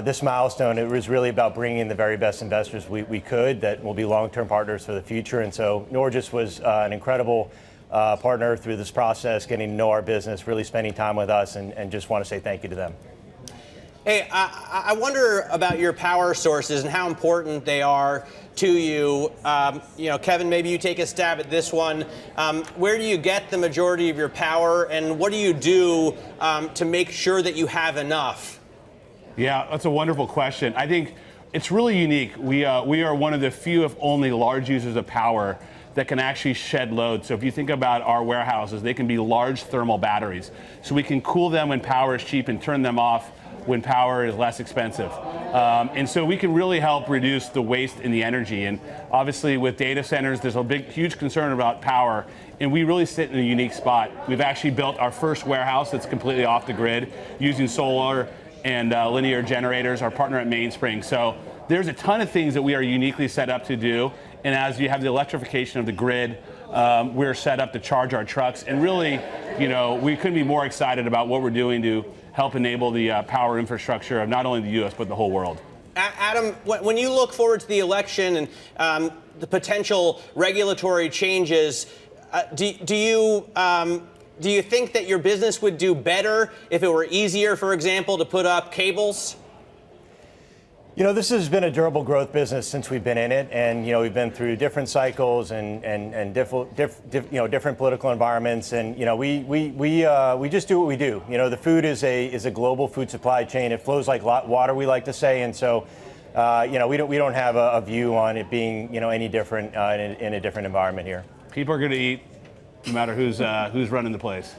this milestone, it was really about bringing in the very best investors we could that will be long-term partners for the future. And so, Norges was an incredible partner through this process, getting to know our business, really spending time with us, and just want to say thank you to them. Hey, I wonder about your power sources and how important they are to you. Kevin, maybe you take a stab at this one. Where do you get the majority of your power, and what do you do to make sure that you have enough? Yeah, that's a wonderful question. I think it's really unique. We are one of the few, if only, large users of power that can actually shed load. So if you think about our warehouses, they can be large thermal batteries. So we can cool them when power is cheap and turn them off when power is less expensive. And so we can really help reduce the waste in the energy. And obviously with data centers, there's a huge concern about power. And we really sit in a unique spot. We've actually built our first warehouse that's completely off the grid using solar and linear generators, our partner at Mainspring. So there's a ton of things that we are uniquely set up to do. And as you have the electrification of the grid, we're set up to charge our trucks. And really, we couldn't be more excited about what we're doing to help enable the power infrastructure of not only the U.S., but the whole world. Adam, when you look forward to the election and the potential regulatory changes, do you do you think that your business would do better if it were easier, for example, to put up cables? You know, this has been a durable growth business since we've been in it, and you know, we've been through different cycles and different political environments, and you know, we just do what we do. You know, the food is a global food supply chain. It flows like water, we like to say, and so you know, we don't have a view on it being, you know, any different in a different environment here. People are going to eat no matter who's running the place.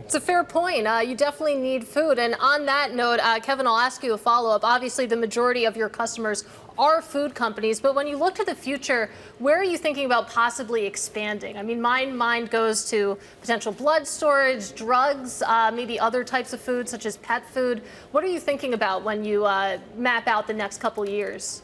It's a fair point. You definitely need food. And on that note, Kevin, I'll ask you a follow-up. Obviously, the majority of your customers are food companies, but when you look to the future, where are you thinking about possibly expanding? I mean, my mind goes to potential blood storage, drugs, maybe other types of food, such as pet food. What are you thinking about when you map out the next couple years?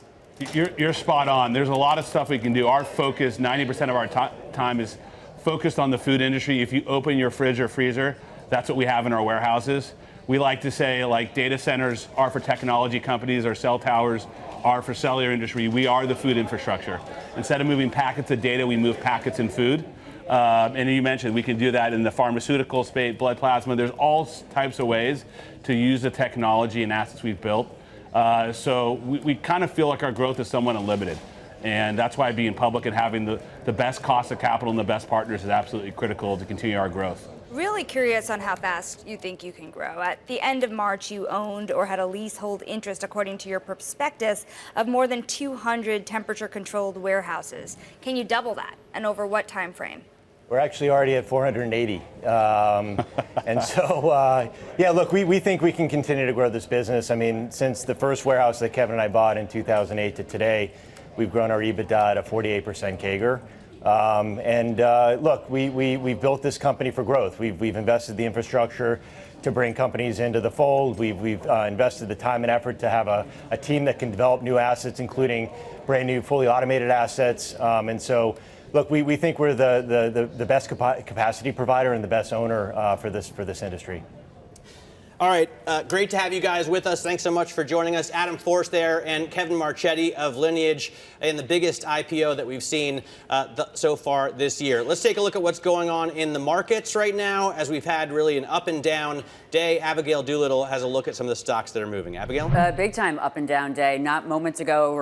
You're spot on. There's a lot of stuff we can do. Our focus, 90% of our time is focused on the food industry. If you open your fridge or freezer, that's what we have in our warehouses. We like to say, like, data centers are for technology companies, or cell towers are for cellular industry. We are the food infrastructure. Instead of moving packets of data, we move packets in food. And you mentioned we can do that in the pharmaceutical space, blood plasma. There's all types of ways to use the technology and assets we've built. So we kind of feel like our growth is somewhat unlimited. And that's why being public and having the best cost of capital and the best partners is absolutely critical to continue our growth. Really curious on how fast you think you can grow. At the end of March, you owned or had a leasehold interest, according to your prospectus, of more than 200 temperature-controlled warehouses. Can you double that, and over what time frame? We're actually already at 480. And so, yeah, look, we think we can continue to grow this business. I mean, since the first warehouse that Kevin and I bought in 2008 to today, we've grown our EBITDA at a 48% CAGR. Look, we've built this company for growth. We've invested the infrastructure to bring companies into the fold. We've invested the time and effort to have a team that can develop new assets, including brand new fully automated assets. And so, look, we think we're the best capacity provider and the best owner for this industry. All right, great to have you guys with us. Thanks so much for joining us. Adam Forste there and Kevin Marchetti of Lineage in the biggest IPO that we've seen so far this year. Let's take a look at what's going on in the markets right now, as we've had really an up and down day. Abigail Doolittle has a look at some of the stocks that are moving. Abigail? Big time up and down day. Not moments ago,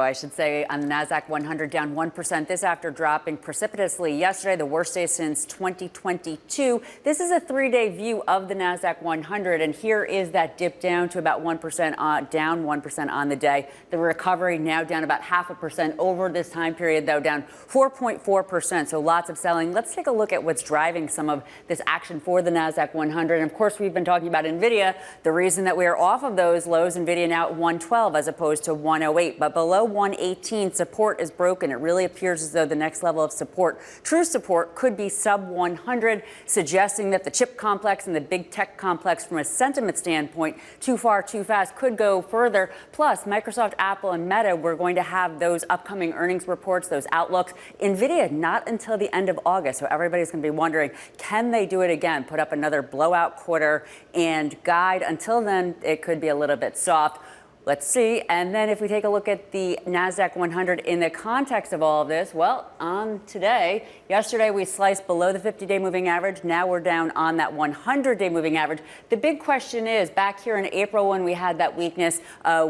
I should say, on the Nasdaq 100 down 1% this after dropping precipitously yesterday, the worst day since 2022. This is a 3-day view of the Nasdaq 100. And here is that dip down to about 1%, down 1% on the day. The recovery now down about 0.5% over this time period, though down 4.4%. So lots of selling. Let's take a look at what's driving some of this action for the Nasdaq 100. And of course, we've been talking about NVIDIA. The reason that we are off of those lows, NVIDIA now at 112 as opposed to 108. But below 118, support is broken. It really appears as though the next level of support, true support, could be sub 100, suggesting that the chip complex and the big tech complex, from a sentiment standpoint, too far, too fast, could go further. Plus, Microsoft, Apple, and Meta, we're going to have those upcoming earnings reports, those outlooks. NVIDIA, not until the end of August. So everybody's going to be wondering, can they do it again? Put up another blowout quarter and guide. Until then, it could be a little bit soft. Let's see. And then if we take a look at the Nasdaq 100 in the context of all of this, well, on today, yesterday we sliced below the 50-day moving average. Now we're down on that 100-day moving average. The big question is, back here in April when we had that weakness,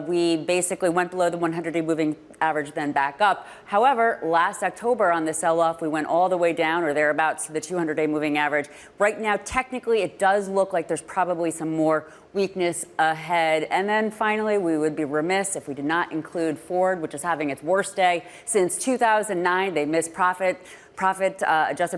we basically went below the 100-day moving average, then back up. However, last October on the sell-off, we went all the way down or thereabouts to the 200-day moving average. Right now, technically, it does look like there's probably some more weakness ahead. And then finally, we would be remiss if we did not include Ford, which is having its worst day since 2009. They missed adjusted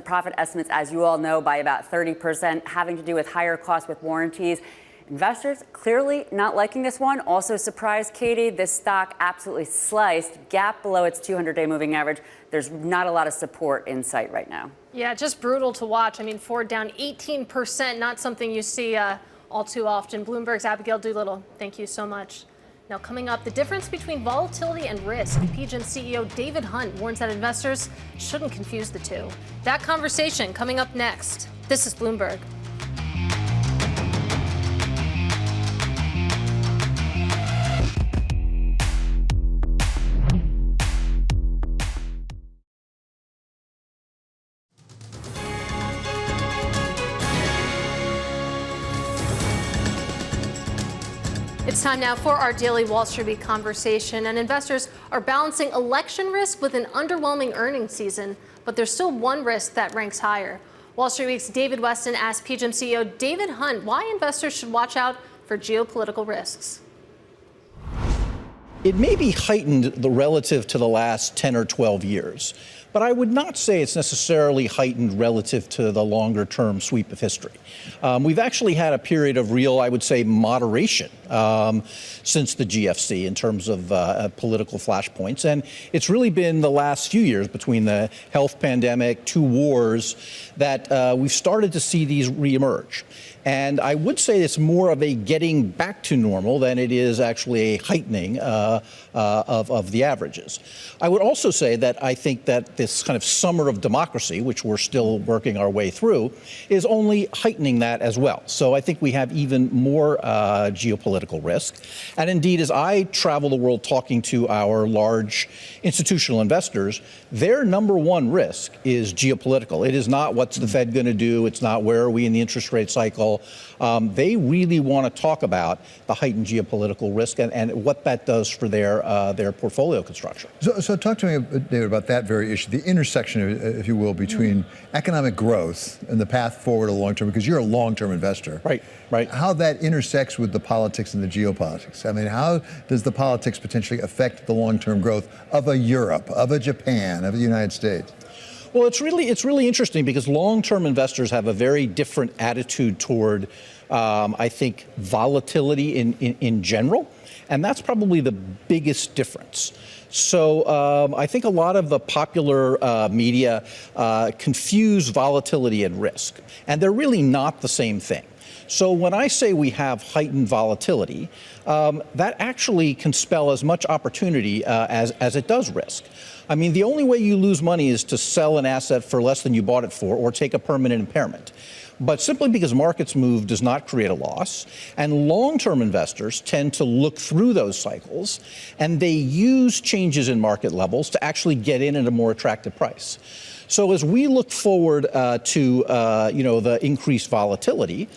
profit estimates, as you all know, by about 30%, having to do with higher costs with warranties. Investors clearly not liking this one. Also surprised, Katie, this stock absolutely sliced, gap below its 200-day moving average. There's not a lot of support in sight right now. Yeah, just brutal to watch. I mean, Ford down 18%, not something you see all too often. Bloomberg's Abigail Doolittle, thank you so much. Now coming up, the difference between volatility and risk. PGIM CEO David Hunt warns that investors shouldn't confuse the two. That conversation coming up next. This is Bloomberg. It's time now for our daily Wall Street Week conversation. And investors are balancing election risk with an underwhelming earnings season. But there's still one risk that ranks higher. Wall Street Week's David Weston asked PGIM CEO David Hunt why investors should watch out for geopolitical risks. It may be heightened relative to the last 10 or 12 years, but I would not say it's necessarily heightened relative to the longer-term sweep of history. We've actually had a period of real, I would say, moderation since the GFC in terms of political flashpoints. And it's really been the last few years between the health pandemic, 2 wars, that we've started to see these reemerge. And I would say it's more of a getting back to normal than it is actually a heightening of the averages. I would also say that I think that this kind of summer of democracy, which we're still working our way through, is only heightening that as well. So I think we have even more geopolitical risk. And indeed, as I travel the world talking to our large institutional investors, their number one risk is geopolitical. It is not what's the Fed going to do. It's not where are we in the interest rate cycle. They really want to talk about the heightened geopolitical risk and what that does for their portfolio construction. So talk to me, David, about that very issue, the intersection, if you will, between economic growth and the path forward to long term, because you're a long-term investor. Right. How that intersects with the politics and the geopolitics. I mean, how does the politics potentially affect the long-term growth of a Europe, of a Japan, of the United States? Well, it's really interesting because long-term investors have a very different attitude toward, I think, volatility in general, and that's probably the biggest difference. So I think a lot of the popular media confuse volatility and risk, and they're really not the same thing. So when I say we have heightened volatility, that actually can spell as much opportunity as it does risk. I mean, the only way you lose money is to sell an asset for less than you bought it for or take a permanent impairment. But simply because markets move does not create a loss. And long-term investors tend to look through those cycles, and they use changes in market levels to actually get in at a more attractive price. So as we look forward to the increased volatility,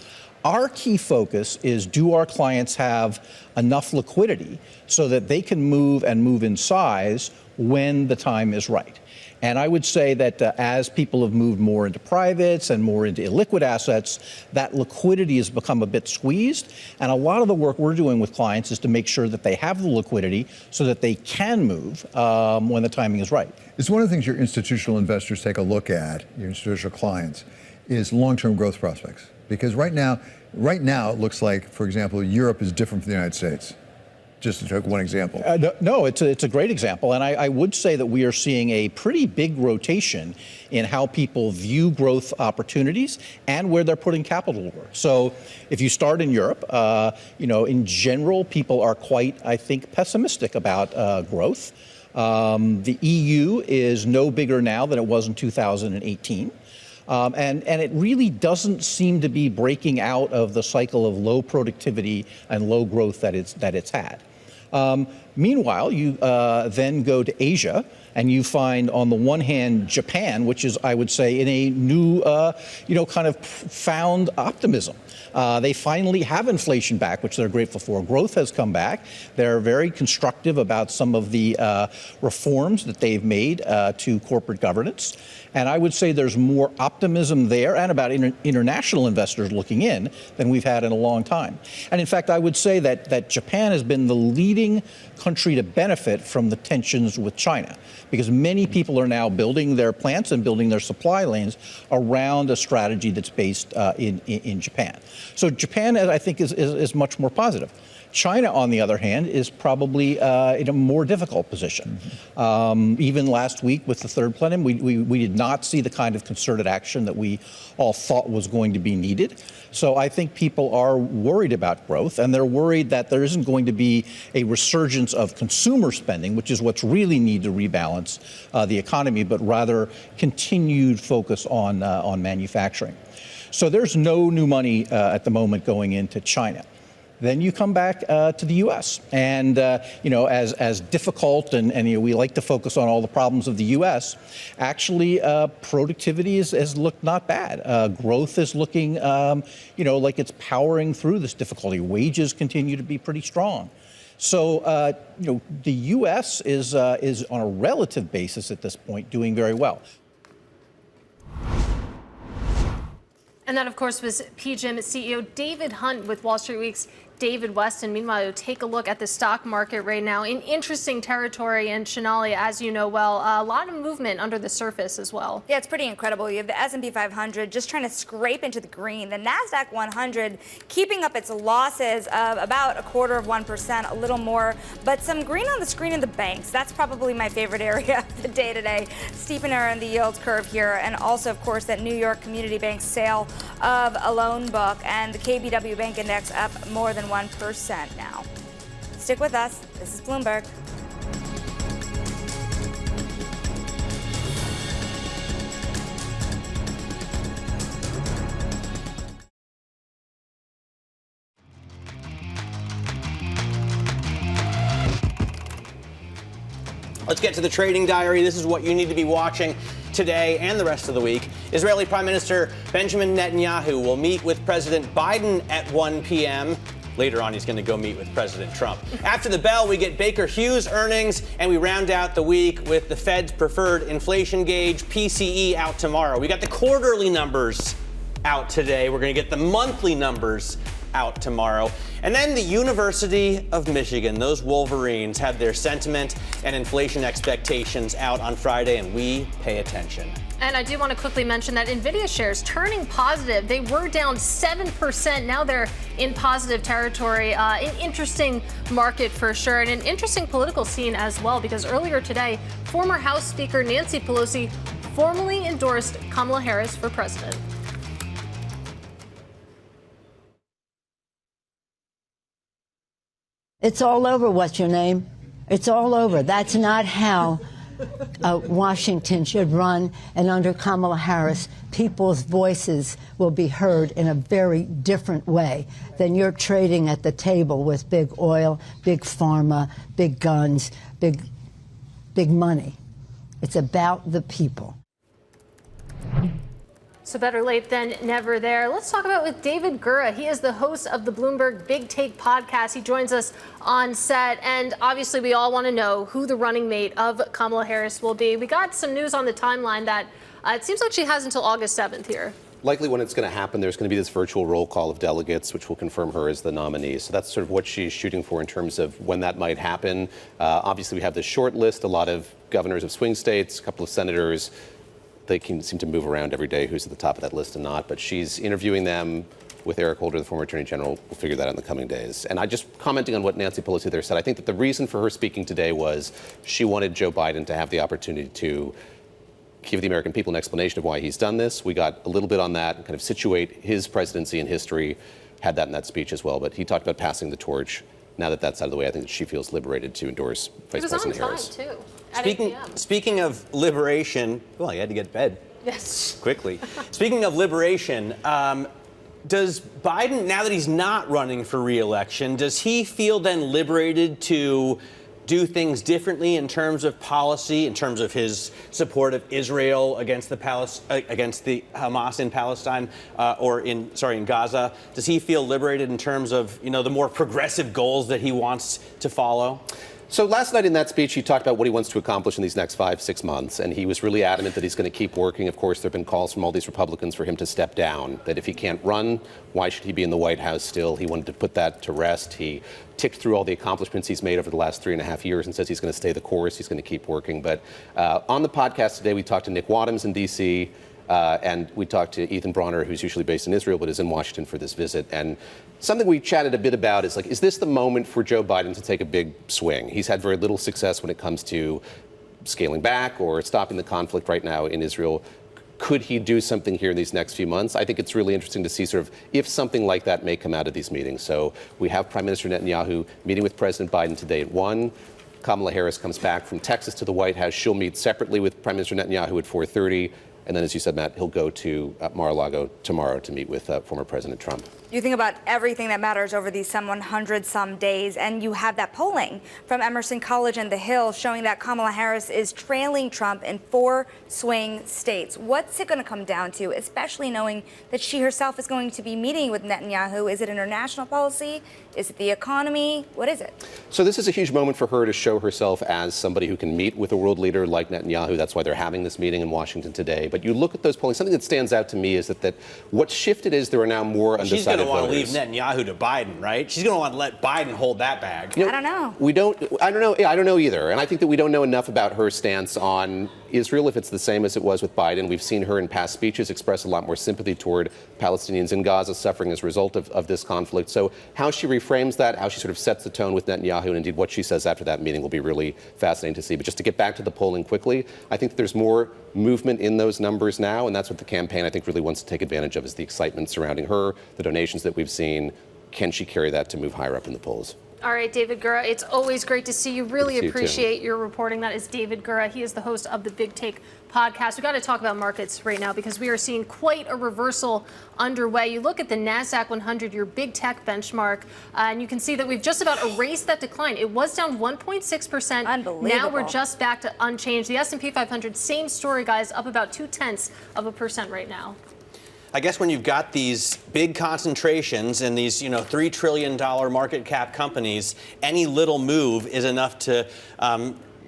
our key focus is, do our clients have enough liquidity so that they can move and move in size when the time is right? And I would say that as people have moved more into privates and more into illiquid assets, that liquidity has become a bit squeezed. And a lot of the work we're doing with clients is to make sure that they have the liquidity so that they can move when the timing is right. It's one of the things your institutional investors take a look at, your institutional clients, is long-term growth prospects. Because right now it looks like, for example, Europe is different from the United States. Just to take one example. No, it's a great example. And I would say that we are seeing a pretty big rotation in how people view growth opportunities and where they're putting capital to work. So if you start in Europe, in general, people are quite, I think, pessimistic about growth. The EU is no bigger now than it was in 2018. And it really doesn't seem to be breaking out of the cycle of low productivity and low growth that it's had. Meanwhile, you then go to Asia, and you find, on the one hand, Japan, which is, I would say, in a new, kind of found optimism. They finally have inflation back, which they're grateful for. Growth has come back. They're very constructive about some of the reforms that they've made to corporate governance. And I would say there's more optimism there and about international investors looking in than we've had in a long time. And in fact, I would say that Japan has been the leading country to benefit from the tensions with China, because many people are now building their plants and building their supply lanes around a strategy that's based in Japan. So Japan, I think, is much more positive. China, on the other hand, is probably in a more difficult position. Even last week with the third plenum, we did not see the kind of concerted action that we all thought was going to be needed. So I think people are worried about growth, and they're worried that there isn't going to be a resurgence of consumer spending, which is what's really need to rebalance the economy, but rather continued focus on manufacturing. So there's no new money at the moment going into China. then you come back to the U.S. And, as difficult and we like to focus on all the problems of the U.S., actually productivity has looked not bad. Growth is looking, like it's powering through this difficulty. Wages continue to be pretty strong. So, the U.S. is on a relative basis at this point doing very well. And that, of course, was PGIM CEO David Hunt with Wall Street Week's David Weston. Meanwhile, take a look at the stock market right now in interesting territory. And Sonali, as you know well, a lot of movement under the surface as well. Yeah, it's pretty incredible. You have the S&P 500 just trying to scrape into the green. The Nasdaq 100 keeping up its losses of about 0.25%, a little more, but some green on the screen in the banks. That's probably my favorite area of the day today. Steepener in the yield curve here, and also, of course, that New York Community Bank sale of a loan book, and the KBW Bank Index up more than 1% now. Stick with us. This is Bloomberg. Let's get to the trading diary. This is what you need to be watching today and the rest of the week. Israeli Prime Minister Benjamin Netanyahu will meet with President Biden at 1 p.m. Later on, he's going to go meet with President Trump. After the bell, we get Baker Hughes earnings, and we round out the week with the Fed's preferred inflation gauge, PCE, out tomorrow. We got the quarterly numbers out today. We're going to get the monthly numbers out tomorrow. And then the University of Michigan, those Wolverines, have their sentiment and inflation expectations out on Friday, and we pay attention. And I do want to quickly mention that NVIDIA shares turning positive. They were down 7%. Now they're in positive territory. An interesting market for sure, and an interesting political scene as well, because earlier today, former House Speaker Nancy Pelosi formally endorsed Kamala Harris for president. It's all over. What's your name? It's all over. That's not how Washington should run. And under Kamala Harris, people's voices will be heard in a very different way than you're trading at the table with big oil, big pharma, big guns, big money. It's about the people. So better late than never there. Let's talk about with David Gura. He is the host of the Bloomberg Big Take podcast. He joins us on set. And obviously, we all want to know who the running mate of Kamala Harris will be. We got some news on the timeline that it seems like she has until August 7th here. Likely when it's going to happen, there's going to be this virtual roll call of delegates, which will confirm her as the nominee. So that's sort of what she's shooting for in terms of when that might happen. Obviously, we have this short list, a lot of governors of swing states, a couple of senators. They can seem to move around every day who's at the top of that list and not. But she's interviewing them with Eric Holder, the former attorney general. We'll figure that out in the coming days. And I just commenting on what Nancy Pelosi there said, I think that the reason for her speaking today was she wanted Joe Biden to have the opportunity to give the American people an explanation of why he's done this. We got a little bit on that and kind of situate his presidency in history, had that in that speech as well. But he talked about passing the torch. Now that that's out of the way, I think that she feels liberated to endorse Vice President Harris. It was on time, too. Speaking of liberation, well, you had to get to bed. Yes. Quickly. Speaking of liberation, does Biden, now that he's not running for re-election, does he feel then liberated to do things differently in terms of policy, in terms of his support of Israel against the Hamas in Palestine, in Gaza? Does he feel liberated in terms of, the more progressive goals that he wants to follow? So last night in that speech, he talked about what he wants to accomplish in these next 5-6 months, and he was really adamant that he's going to keep working. Of course, there have been calls from all these Republicans for him to step down, that if he can't run, why should he be in the White House still? He wanted to put that to rest. He ticked through all the accomplishments he's made over the last 3.5 years and says he's going to stay the course, he's going to keep working. But on the podcast today, we talked to Nick Wadhams in D.C., and we talked to Ethan Bronner, who's usually based in Israel, but is in Washington for this visit. And something we chatted a bit about is, is this the moment for Joe Biden to take a big swing? He's had very little success when it comes to scaling back or stopping the conflict right now in Israel. Could he do something here in these next few months? I think it's really interesting to see sort of if something like that may come out of these meetings. So we have Prime Minister Netanyahu meeting with President Biden today at 1. Kamala Harris comes back from Texas to the White House. She'll meet separately with Prime Minister Netanyahu at 4:30. And then, as you said, Matt, he'll go to Mar-a-Lago tomorrow to meet with former President Trump. You think about everything that matters over these 100-some days, and you have that polling from Emerson College and The Hill showing that Kamala Harris is trailing Trump in 4 swing states. What's it going to come down to, especially knowing that she herself is going to be meeting with Netanyahu? Is it international policy? Is it the economy? What is it? So this is a huge moment for her to show herself as somebody who can meet with a world leader like Netanyahu. That's why they're having this meeting in Washington today. But you look at those polling, something that stands out to me is that what's shifted is there are now more undecided voters. She's going to want to leave Netanyahu to Biden, right? She's going to want to let Biden hold that bag. I don't know. I don't know. Yeah, I don't know either. And I think that we don't know enough about her stance on Israel, if it's the same as it was with Biden. We've seen her in past speeches express a lot more sympathy toward Palestinians in Gaza suffering as a result of this conflict. So how she reframes that, how she sort of sets the tone with Netanyahu, and indeed what she says after that meeting will be really fascinating to see. But just to get back to the polling quickly, I think there's more movement in those numbers now, and that's what the campaign, I think, really wants to take advantage of, is the excitement surrounding her, the donations that we've seen. Can she carry that to move higher up in the polls? All right, David Gura, it's always great to see you. Really you appreciate your reporting. That is David Gura. He is the host of the Big Take podcast. We've got to talk about markets right now because we are seeing quite a reversal underway. You look at the Nasdaq 100, your big tech benchmark, and you can see that we've just about erased that decline. It was down 1.6%. Unbelievable. Now we're just back to unchanged. The S&P 500, same story, guys, up about 0.2% right now. I guess when you've got these big concentrations in these, $3 trillion market cap companies, any little move is enough to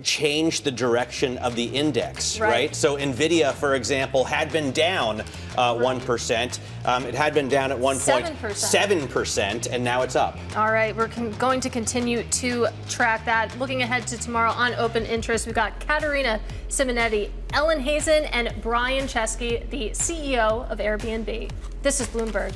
change the direction of the index, right? So NVIDIA, for example, had been down 1%. It had been down at 1.7%, and now it's up. All right, we're going to continue to track that. Looking ahead to tomorrow on Open Interest, we've got Katerina Simonetti, Ellen Hazen, and Brian Chesky, the CEO of Airbnb. This is Bloomberg.